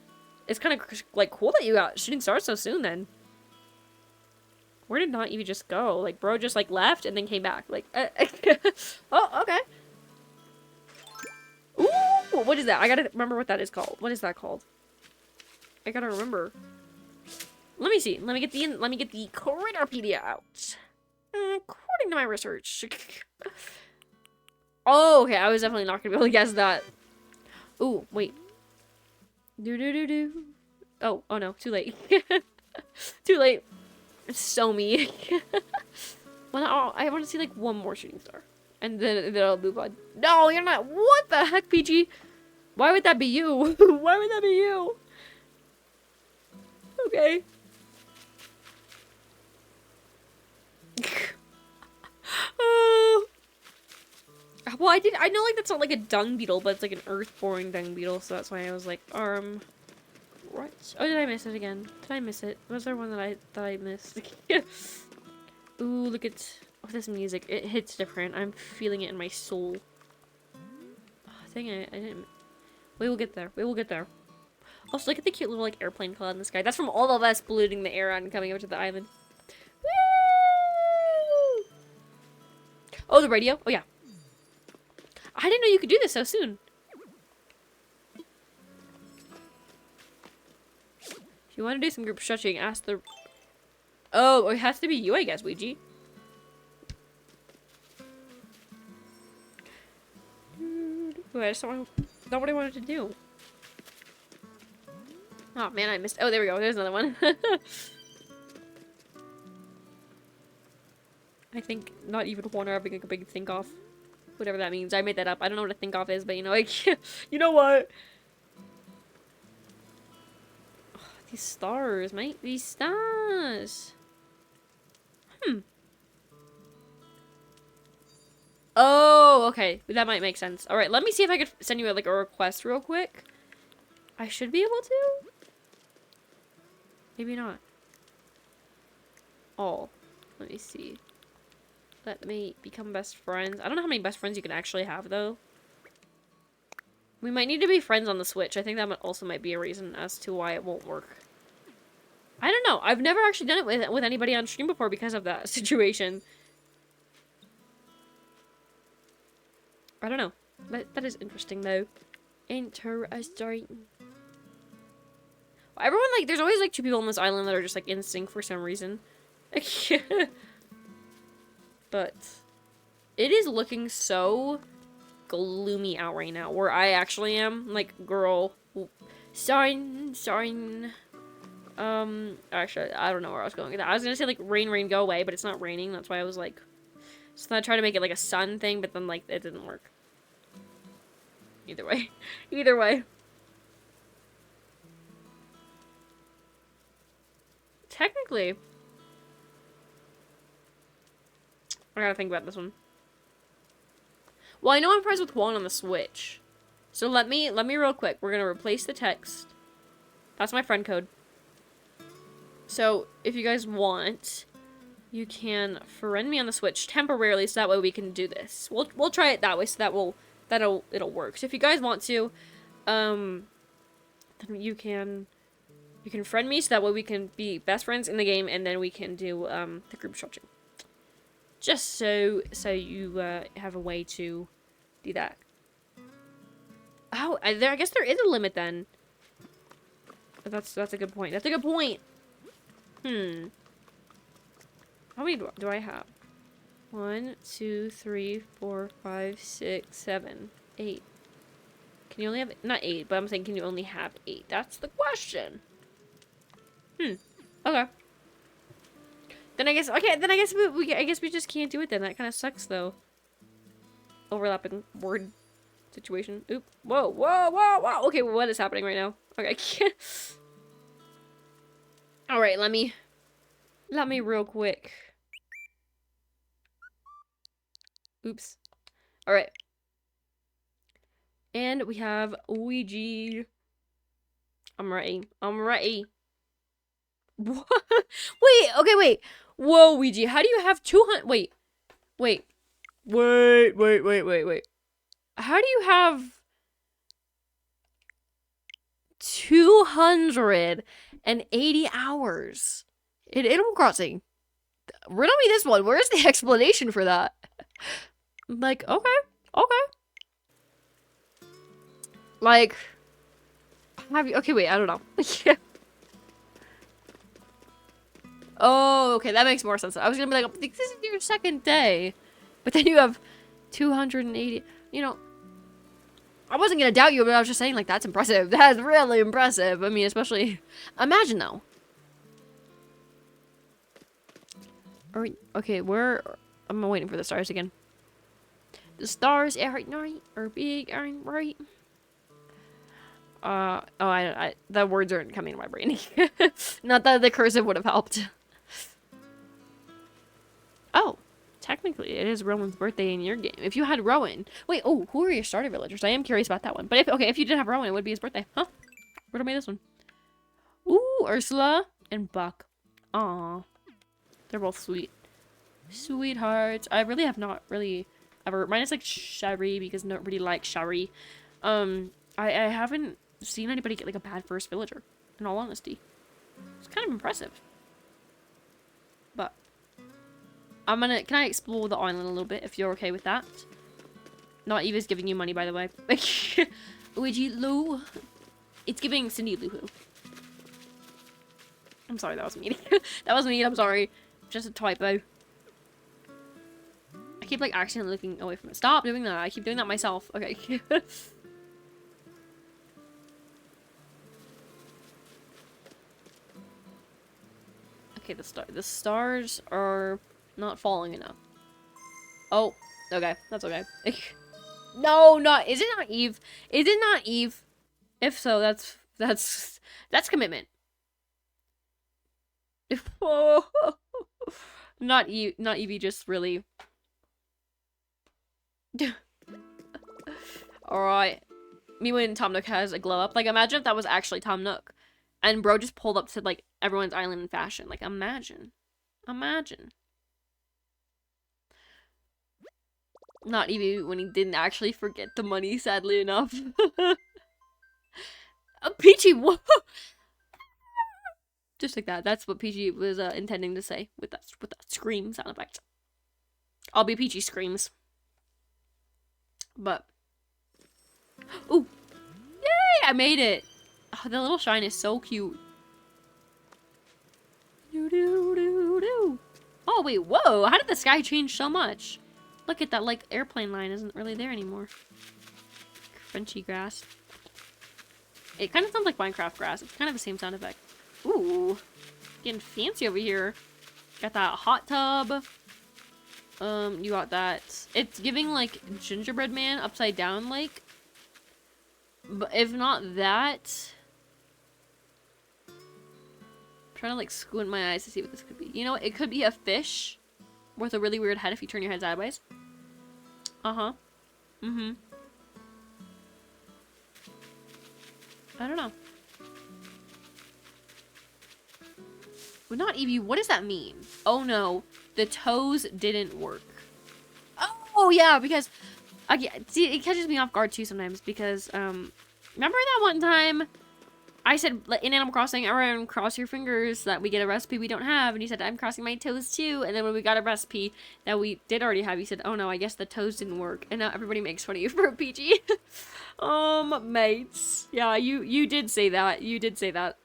it's kind of like cool that you got shooting stars so soon then. Where did not even just go? Like, bro just like left and then came back. Like, oh, okay. Ooh, what is that? I gotta remember what that is called. What is that called? I gotta remember. Let me see. Let me get the Critterpedia out. According to my research. Oh, okay. I was definitely not gonna be able to guess that. Ooh, wait. Oh no, too late. Too late. It's so me. Well, I want to see like one more shooting star, and then I'll move on. No, you're not. What the heck, PG? Why would that be you? Why would that be you? Okay. Well, I know like that's not like a dung beetle, but it's like an earth-boring dung beetle, so that's why I was like, what? Oh, did I miss it again? Did I miss it? Was there one that I missed? Ooh, look at this music. It hits different. I'm feeling it in my soul. Oh, dang it, I didn't. We will get there. We will get there. Also, look at the cute little like airplane cloud in the sky. That's from all of us polluting the air and coming over to the island. Woo! Oh, the radio? Oh, yeah. I didn't know you could do this so soon. If you want to do some group stretching, ask the... Oh, it has to be you, I guess, Ouija. Ooh, I just don't know what I wanted to do. Oh, man, I missed... Oh, there we go. There's another one. I think not even one are having like a big think-off. Whatever that means. I made that up. I don't know what a think-off is, but you know, like... You know what? Oh, these stars, mate. These stars. Oh, okay. That might make sense. Alright, let me see if I could send you like a request real quick. I should be able to? Maybe not. Oh. Let me see. Let me become best friends. I don't know how many best friends you can actually have, though. We might need to be friends on the Switch. I think that also might be a reason as to why it won't work. I don't know. I've never actually done it with anybody on stream before because of that situation. I don't know. That is interesting, though. Interesting. Everyone, like, there's always, like, two people on this island that are just, like, in sync for some reason. But it is looking so gloomy out right now, where I actually am. Like, girl. Sign. Actually, I don't know where I was going with that. I was gonna say, like, rain, go away, but it's not raining. That's why I was, like... So I tried to make it, like, a sun thing, but then, like, it didn't work. Either way. Either way. Technically... I gotta think about this one. Well, I know I'm friends with Juan on the Switch. So let me real quick. We're gonna replace the text. That's my friend code. So if you guys want, you can friend me on the Switch temporarily, so that way we can do this. We'll try it that way, so it'll work. So if you guys want to, then you can friend me, so that way we can be best friends in the game, and then we can do the group structure. Just so you have a way to do that. Oh, I guess there is a limit then. That's a good point. That's a good point. How many do I have? 1, 2, 3, 4, 5, 6, 7, 8. Can you only have not 8? But I'm saying, can you only have 8? That's the question. Okay. Then I guess I guess we just can't do it then. That kind of sucks though. Overlapping word situation. Oop. Whoa, whoa, whoa, whoa. Okay, what is happening right now? Okay, I can't. All right, let me real quick. Oops. All right. And we have Ouija. I'm ready. What? Wait, okay, wait. Whoa, Ouija, how do you have 200? Wait. How do you have 280 hours in Animal Crossing? Riddle me this one. Where's the explanation for that? Like, okay. Like, have you? Okay, wait. I don't know. Oh, okay. That makes more sense. I was gonna be like, this is your second day, but then you have 280. You know, I wasn't gonna doubt you, but I was just saying, like, that's impressive. That's really impressive. I mean, especially, imagine though. Okay, I'm waiting for the stars again. The stars are night are big and bright. The words aren't coming to my brain. Not that the cursive would have helped. Oh, technically it is Rowan's birthday in your game. If you had Rowan, wait, oh, who are your starter villagers? I am curious about that one. But if you did have Rowan, it would be his birthday, huh? Where'd I make this one? Ooh, Ursula and Buck. Aw, they're both sweet, sweethearts. I really have not really ever. Mine is like Sherry because nobody likes Sherry. I haven't seen anybody get like a bad first villager. In all honesty, it's kind of impressive. But can I explore the island a little bit if you're okay with that? Not Eva's giving you money, by the way. Luigi Lou. It's giving Cindy Lou. I'm sorry, that was mean. That was mean, I'm sorry. Just a typo. I keep like accidentally looking away from it. Stop doing that. I keep doing that myself. Okay. Okay, the stars are not falling enough. Oh, okay. That's okay. No, is it not Eve? Is it not Eve? If so, that's commitment. Not Evie, just really. Alright. Me when Tom Nook has a glow up. Like, imagine if that was actually Tom Nook. And bro just pulled up to, like, everyone's island in fashion. Like, imagine. Not Evie when he didn't actually forget the money, sadly enough. Peachy, what? Just like that. That's what Peachy was intending to say with that scream sound effect. I'll be Peachy screams. But, ooh, yay! I made it. Oh, the little shrine is so cute. Oh wait, whoa! How did the sky change so much? Look at that, like, airplane line isn't really there anymore. Crunchy grass. It kind of sounds like Minecraft grass. It's kind of the same sound effect. Ooh, getting fancy over here. Got that hot tub. You got that. It's giving like gingerbread man upside down like. But if not that, I'm trying to like squint my eyes to see what this could be. You know what? It could be a fish with a really weird head if you turn your head sideways. Uh-huh. Mm-hmm. I don't know. Well, not Evie. What does that mean? Oh no, the toes didn't work. Oh yeah, because see, it catches me off guard too sometimes because remember that one time I said in Animal Crossing, "Around cross your fingers that we get a recipe we don't have," and he said, "I'm crossing my toes too." And then when we got a recipe that we did already have, he said, "Oh no, I guess the toes didn't work." And now everybody makes fun of you for a PG. Mates, yeah, you did say that. You did say that.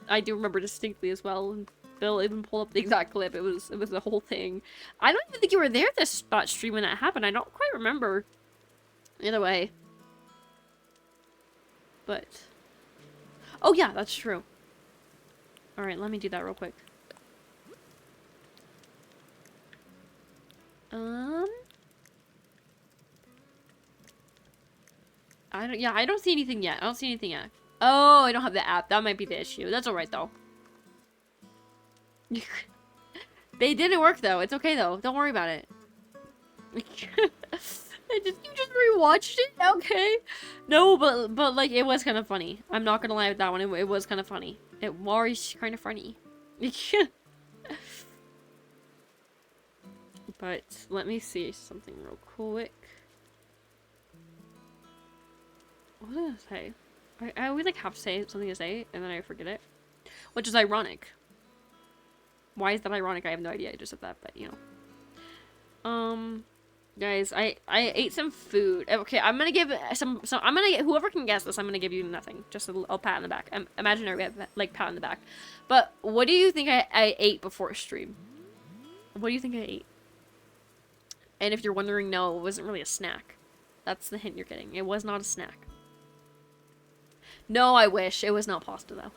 I do remember distinctly as well. And Bill even pulled up the exact clip. It was the whole thing. I don't even think you were there that stream when that happened. I don't quite remember. Either way, but. Oh yeah, that's true. Alright, let me do that real quick. I don't see anything yet. I don't see anything yet. Oh, I don't have the app. That might be the issue. That's alright though. They didn't work though. It's okay though. Don't worry about it. You just rewatched it? Okay. No, but like it was kind of funny. I'm not gonna lie with that one. It was kind of funny. It was kind of funny. But let me see something real quick. What was I gonna say? I always like have to say something to say and then I forget it, which is ironic. Why is that ironic? I have no idea. I just said that, but you know. Guys, I ate some food. Okay, I'm gonna give I'm gonna get, whoever can guess this, I'm gonna give you nothing. Just a pat on the back. Imaginary, like, pat on the back. But what do you think I ate before stream? What do you think I ate? And if you're wondering, no, it wasn't really a snack. That's the hint you're getting. It was not a snack. No, I wish. It was not pasta, though.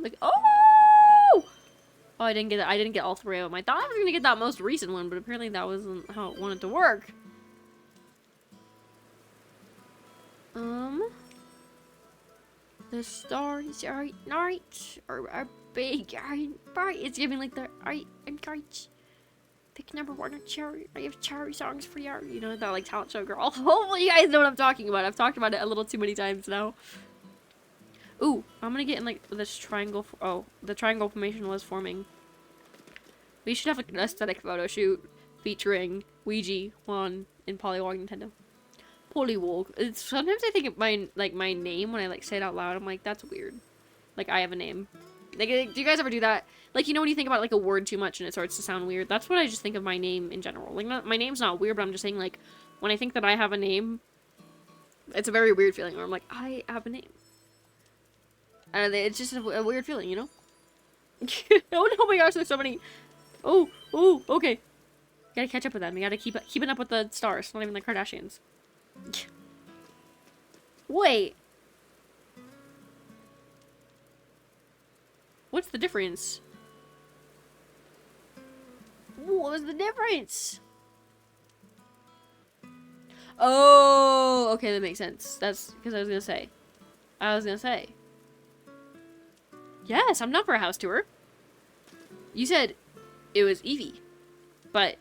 Like, oh! Oh, I didn't get it. I didn't get all three of them. I thought I was gonna get that most recent one, but apparently that wasn't how it wanted to work. The stars are night, are big, are bright. It's giving like the I'm great. Pick number one on cherry. I have cherry songs for you. You know that like talent show girl. Hopefully you guys know what I'm talking about. I've talked about it a little too many times now. Ooh, I'm gonna get in like this triangle. Oh, the triangle formation was forming. We should have like an aesthetic photo shoot featuring Ouija, Juan, and Polywog Nintendo. Polywog. It's sometimes I think of my name when I like say it out loud. I'm like, that's weird. Like I have a name. Like, do you guys ever do that? Like, you know when you think about like a word too much and it starts to sound weird? That's what I just think of my name in general. Like, my name's not weird, but I'm just saying like when I think that I have a name, it's a very weird feeling where I'm like, I have a name. It's just a weird feeling, you know? Oh my gosh, there's so many. Oh, okay. Gotta catch up with them. You gotta keeping up with the stars. Not even the Kardashians. Wait. What's the difference? What was the difference? Oh, okay, that makes sense. That's because I was gonna say. Yes, I'm not for a house tour. You said it was Eevee, but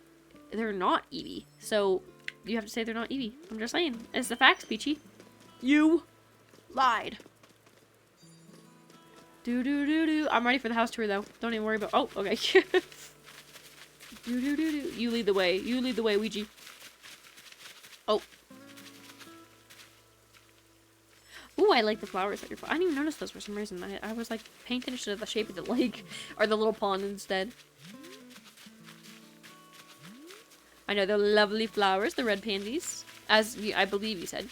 they're not Eevee, so you have to say they're not Eevee. I'm just saying. It's the facts, Peachy. You lied. I'm ready for the house tour, though. Don't even worry about- oh, okay. You lead the way. You lead the way, Ouija. Oh. Ooh, I like the flowers that you're- I didn't even notice those for some reason. I was, like, paying attention to the shape of the lake. Or the little pond instead. I know, they're lovely flowers, the red pansies. As I believe you said.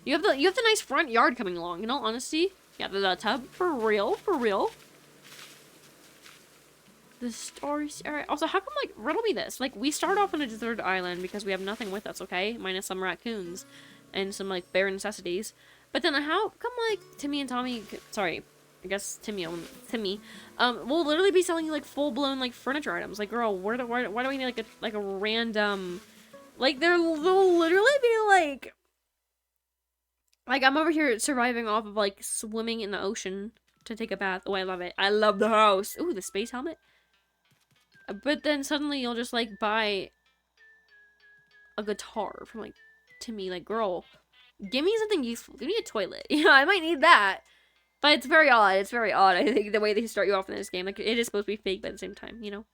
You have the nice front yard coming along, in all honesty. Yeah, the tub. For real, for real. The stories. Alright, also, how come, like, riddle me this? Like, we start off on a deserted island because we have nothing with us, okay? Minus some raccoons. And some, like, bare necessities. But then how come, like, Timmy and Tommy... Sorry. I guess Timmy. Will literally be selling, like, full-blown, like, furniture items. Like, girl, why do we need, like a random... Like, they'll literally be, like... Like, I'm over here surviving off of, like, swimming in the ocean to take a bath. Oh, I love it. I love the house. Ooh, the space helmet. But then suddenly you'll just, like, buy a guitar from, like, Timmy. Like, girl, Give me something useful. Give me a toilet. You know, I might need that. But it's very odd. It's very odd, I think, the way they start you off in this game. Like, it is supposed to be fake, but at the same time, you know?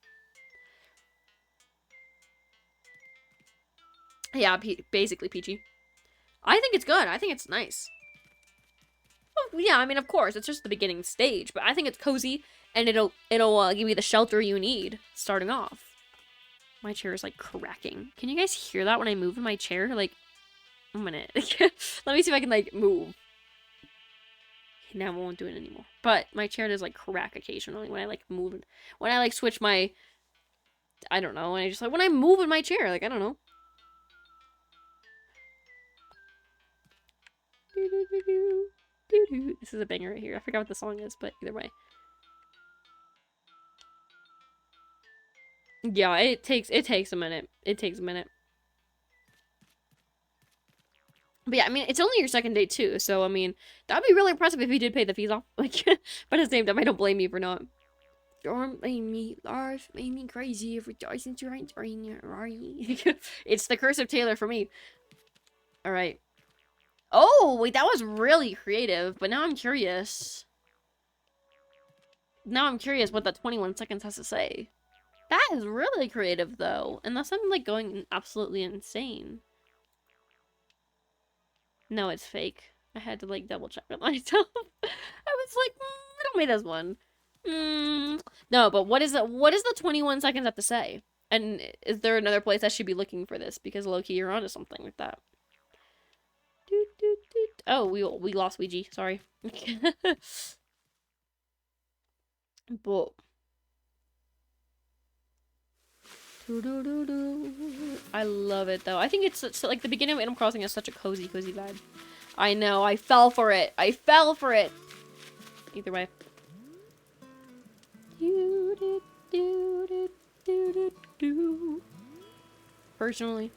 Yeah, basically peachy. I think it's good. I think it's nice. Well, yeah, I mean, of course, it's just the beginning stage, but I think it's cozy, and it'll give you the shelter you need starting off. My chair is, like, cracking. Can you guys hear that when I move in my chair? Like, a minute. Let me see if I can, like, move. Now I won't do it anymore. But my chair does, like, crack occasionally when I, like, move. When I, like, switch my... I don't know. When I just, like, when I move in my chair. Like, I don't know. This is a banger right here. I forgot what the song is, but either way. Yeah, it takes a minute. It takes a minute. But yeah, I mean, it's only your second day too, so I mean, that'd be really impressive if you did pay the fees off. Like, but at the same time, I don't blame you for not. Don't blame me. Life made me crazy every day since you're right. It's the curse of Taylor for me. All right. Oh, wait, that was really creative, but now I'm curious. Now I'm curious what that 21 seconds has to say. That is really creative, though. Unless I'm, like, going absolutely insane. No, it's fake. I had to, like, double check it myself. I was like, tell me this one. No, but what is the 21 seconds have to say? And is there another place I should be looking for this? Because low-key, you're onto something with that. Oh, we lost Ouija. Sorry. But I love it though. I think it's like the beginning of Animal Crossing is such a cozy vibe. I know. I fell for it. I fell for it. Either way. Personally,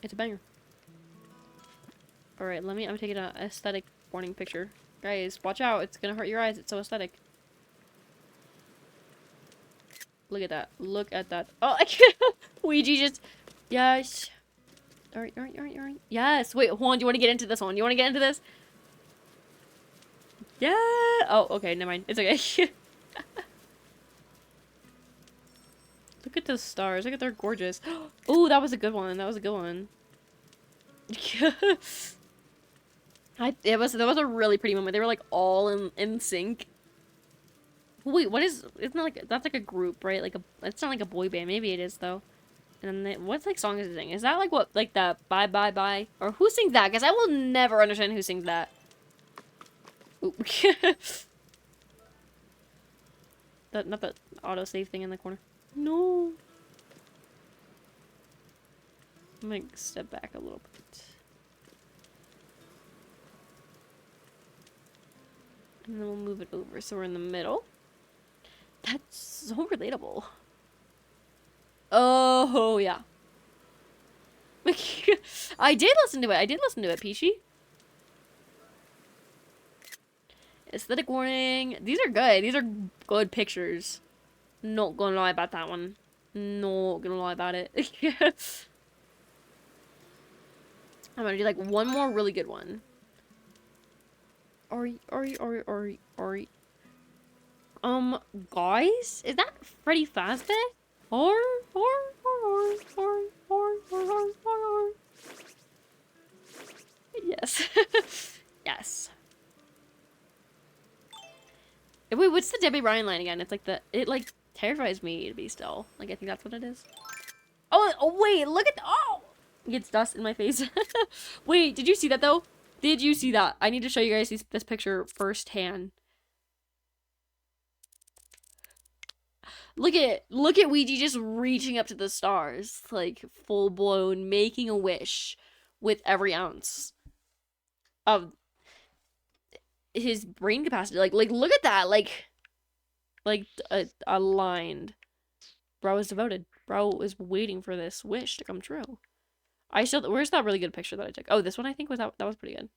it's a banger. Alright, I'm taking an aesthetic warning picture. Guys, watch out. It's gonna hurt your eyes. It's so aesthetic. Look at that. Look at that. Oh, I can't. Ouija just... Yes. Alright. Yes. Wait, hold on. Do you want to get into this one? You want to get into this? Yeah. Oh, okay. Never mind. It's okay. Look at those stars. Look at they're gorgeous. Oh, that was a good one. That was a good one. That was a really pretty moment. They were like all in sync. Wait, what is? Isn't that like that's like a group, right? Like it's not like a boy band. Maybe it is though. And then what like song is it sing? Is that like what like the bye bye bye or who sings that? Because I will never understand who sings that. Ooh. Not the autosave thing in the corner. No. I'm gonna step back a little bit. And then we'll move it over so we're in the middle. That's so relatable. Oh, yeah. I did listen to it. Peachy. Aesthetic warning. These are good. These are good pictures. Not gonna lie about that one. Not gonna lie about it. I'm gonna do like one more really good one. Ori. Guys? Is that Freddy Fazbear? Or. Yes. Yes. Wait, what's the Debbie Ryan line again? It's like it like terrifies me to be still. Like I think that's what it is. Oh wait, look at it gets dust in my face. Wait, did you see that though? Did you see that? I need to show you guys this picture firsthand. Look at Ouija just reaching up to the stars, like full blown making a wish with every ounce of his brain capacity. Like look at that, like aligned. Bro is devoted. Bro is waiting for this wish to come true. Where's that really good picture that I took? Oh, this one I think that was pretty good.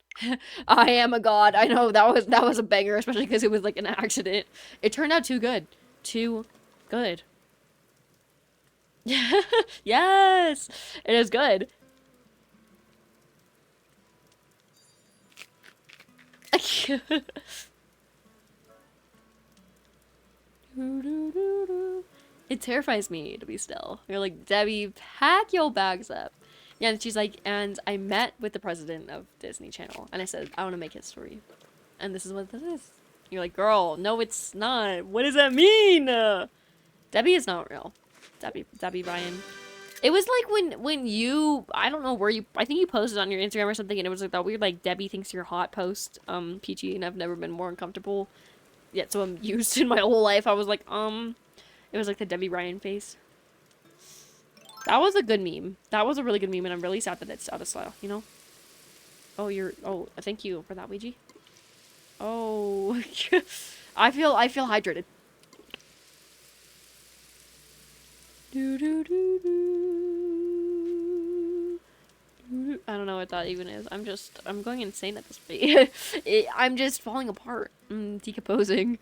I am a god. I know that was a banger, especially because it was like an accident. It turned out too good. Too good. Yes, it is good. It terrifies me to be still. You're like, Debbie, pack your bags up. Yeah, and she's like, and I met with the president of Disney Channel, and I said, I want to make history. And this is what this is. You're like, girl, no, it's not. What does that mean? Debbie is not real. Debbie Ryan. It was like when you, I don't know where you, I think you posted on your Instagram or something, and it was like that weird, like, Debbie thinks you're hot post, Peachy, and I've never been more uncomfortable yet so I'm used in my whole life. I was like, it was like the Debbie Ryan face. That was a good meme. That was a really good meme, and I'm really sad that it's out of style, you know? Oh, oh, thank you for that, Ouija. Oh, I feel hydrated. I don't know what that even is. I'm going insane at this rate. I'm just falling apart. Decomposing.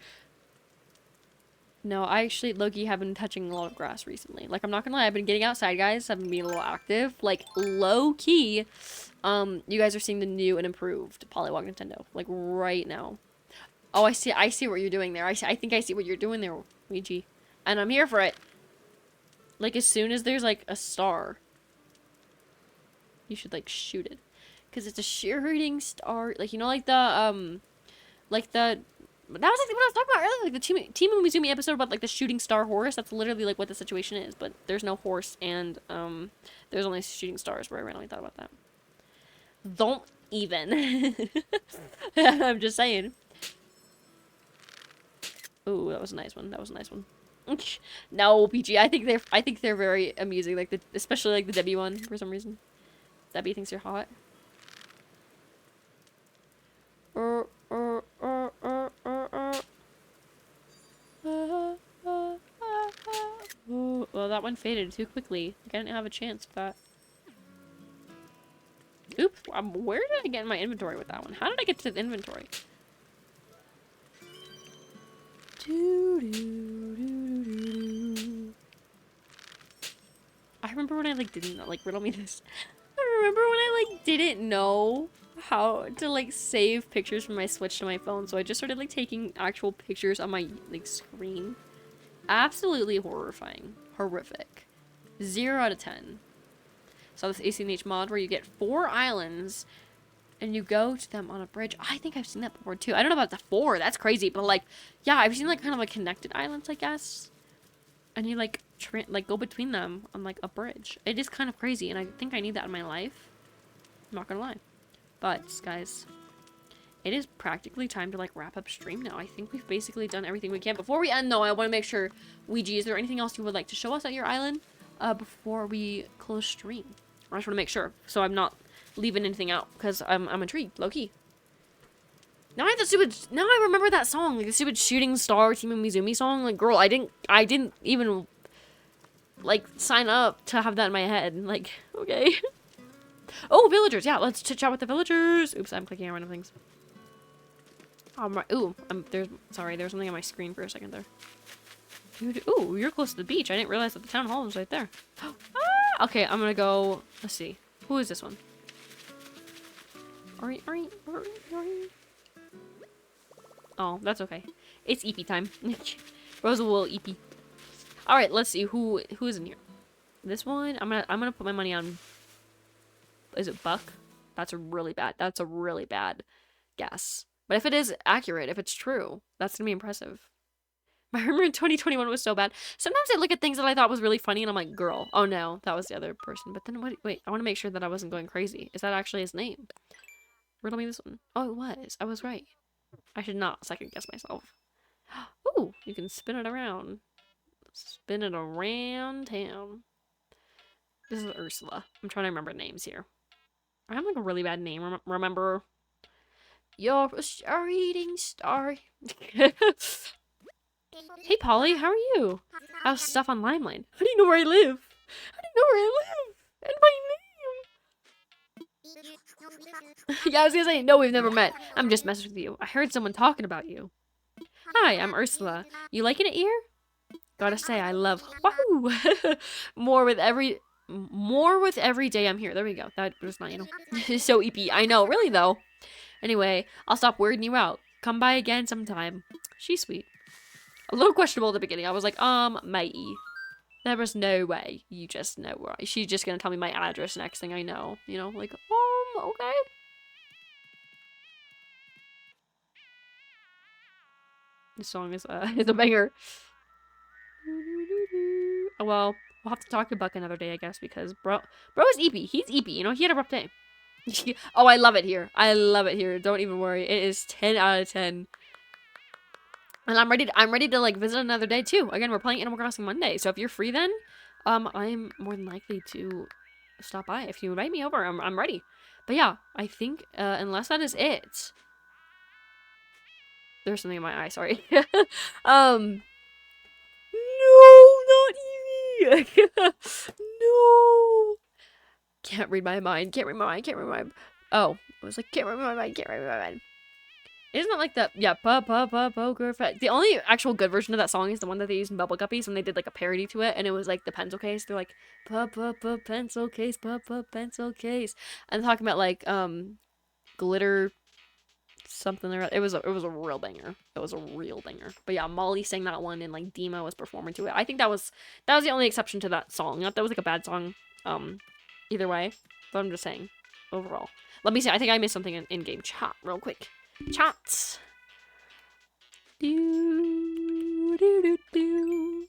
No, I actually, low-key, have been touching a lot of grass recently. Like, I'm not gonna lie, I've been getting outside, guys. I've been being a little active. Like, low-key, you guys are seeing the new and improved Polywog Nintendo. Like, right now. Oh, I see what you're doing there. I think I see what you're doing there, Ouija. And I'm here for it. Like, as soon as there's, like, a star, you should, like, shoot it. Because it's a shooting star. Like, you know, like the, that was like what I was talking about earlier, like the Team Umizoomi episode about like the shooting star horse. That's literally like what the situation is, but there's no horse and there's only shooting stars. Where I randomly thought about that. Don't even. I'm just saying. Ooh, that was a nice one. That was a nice one. No, PG. I think they're very amusing. Like especially like the Debbie one for some reason. Debbie thinks you're hot. Well, that one faded too quickly. Like, I didn't have a chance for that. Oops, where did I get in my inventory with that one? How did I get to the inventory? I remember when I like didn't like riddle me this. I remember when I like didn't know how to like save pictures from my Switch to my phone, so I just started like taking actual pictures on my like screen. Absolutely horrifying. Horrific. 0 out of 10. So this ACNH mod where you get 4 islands and you go to them on a bridge. I think I've seen that before too. I don't know about the 4. That's crazy. But like, yeah, I've seen like kind of like connected islands, I guess. And you like go between them on like a bridge. It is kind of crazy, and I think I need that in my life. I'm not gonna lie. But guys, it is practically time to like wrap up stream now. I think we've basically done everything we can. Before we end though, I want to make sure, Ouija, is there anything else you would like to show us at your island before we close stream? I just want to make sure, so I'm not leaving anything out, because I'm intrigued, low-key. Now I remember that song, like the stupid shooting star Team Umizoomi song. Like, girl, I didn't even like sign up to have that in my head. Like, okay. Oh, villagers, yeah, let's chit chat with the villagers. Oops, I'm clicking on random things. Ooh, there was something on my screen for a second there. Dude, ooh, you're close to the beach. I didn't realize that the town hall was right there. Ah, okay, I'm gonna go. Let's see. Who is this one? Oh, that's okay. It's EP time. Rosa will EP. All right, let's see who is in here. This one, I'm gonna put my money on. Is it Buck? That's a really bad guess. But if it is accurate, if it's true, that's gonna be impressive. My rumor in 2021 was so bad. Sometimes I look at things that I thought was really funny and I'm like, girl, oh no, that was the other person. But then wait, I want to make sure that I wasn't going crazy. Is that actually his name? Riddle me this one. Oh, it was. I was right. I should not second guess myself. Ooh, you can spin it around. Spin it around town. This is Ursula. I'm trying to remember names here. I have like a really bad name. Remember? You're a star-eating star. Hey, Polly, how are you? How's stuff on Limelight? How do you know where I live? How do you know where I live? And my name? Yeah, I was gonna say, no, we've never met. I'm just messing with you. I heard someone talking about you. Hi, I'm Ursula. You liking it here? Gotta say, I love wahoo! more with every day I'm here. There we go. That was not, you know. So EP. I know, really though. Anyway, I'll stop weirding you out. Come by again sometime. She's sweet. A little questionable at the beginning. I was like, matey. There was no way. You just know where she's just gonna tell me my address next thing I know. You know, like, okay. This song is is a banger. Well, we'll have to talk to Buck another day, I guess, because bro is eepy. He's eepy, you know, he had a rough day. Oh, I love it here. I love it here. Don't even worry. It is 10 out of 10. And I'm ready to like visit another day too. Again, we're playing Animal Crossing Monday. So if you're free then, I'm more than likely to stop by. If you invite me over, I'm ready. But yeah, I think unless that is it. There's something in my eye, sorry. No, not Evie. No. Can't read my mind. Can't read my mind. Can't read my mind. Oh, I was like, can't read my mind. Can't read my mind. Isn't that like the, yeah, poker face. The only actual good version of that song is the one that they used in Bubble Guppies when they did like a parody to it, and it was like the pencil case. They're like, pencil case, pencil case. And talking about like, glitter something there. It was a real banger. It was a real banger. But yeah, Molly sang that one and like Dima was performing to it. I think that was the only exception to that song. Not that was like a bad song, either way. But I'm just saying, overall. Let me see. I think I missed something in game chat real quick. Chats. Do, do, do, do.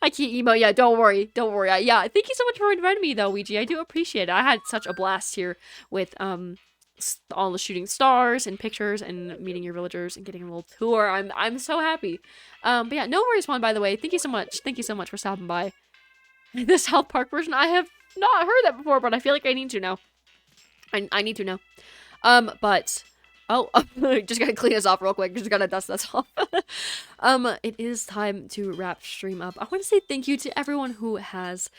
I can't emo. Yeah, don't worry. Don't worry. Yeah, thank you so much for inviting me, though, Ouija. I do appreciate it. I had such a blast here with all the shooting stars and pictures and meeting your villagers and getting a little tour. I'm so happy. But yeah, no worries, Juan. By the way, thank you so much. Thank you so much for stopping by. The South Park version, I have not heard that before, but I feel like I need to now. I need to know. But oh, just gotta clean this off real quick. Just gotta dust this off. It is time to wrap stream up. I want to say thank you to everyone who has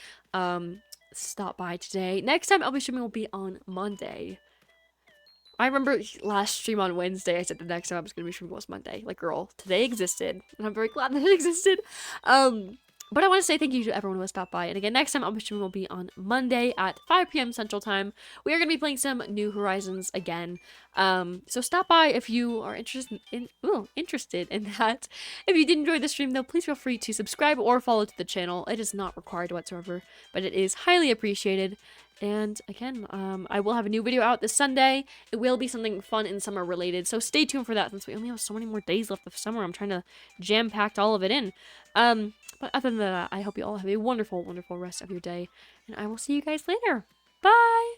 stopped by today. Next time I'll be streaming will be on Monday. I remember last stream on Wednesday, I said the next time I was gonna be streaming was Monday. Like, girl, today existed, and I'm very glad that it existed. But I want to say thank you to everyone who has stopped by. And again, next time I'll be streaming will be on Monday at 5 p.m. Central Time. We are going to be playing some New Horizons again. So stop by if you are interested in that. If you did enjoy the stream, though, please feel free to subscribe or follow to the channel. It is not required whatsoever, but it is highly appreciated. And again, I will have a new video out this Sunday. It will be something fun and summer related, so stay tuned for that since we only have so many more days left of summer. I'm trying to jam-pack all of it in. But other than that, I hope you all have a wonderful, wonderful rest of your day, and I will see you guys later. Bye!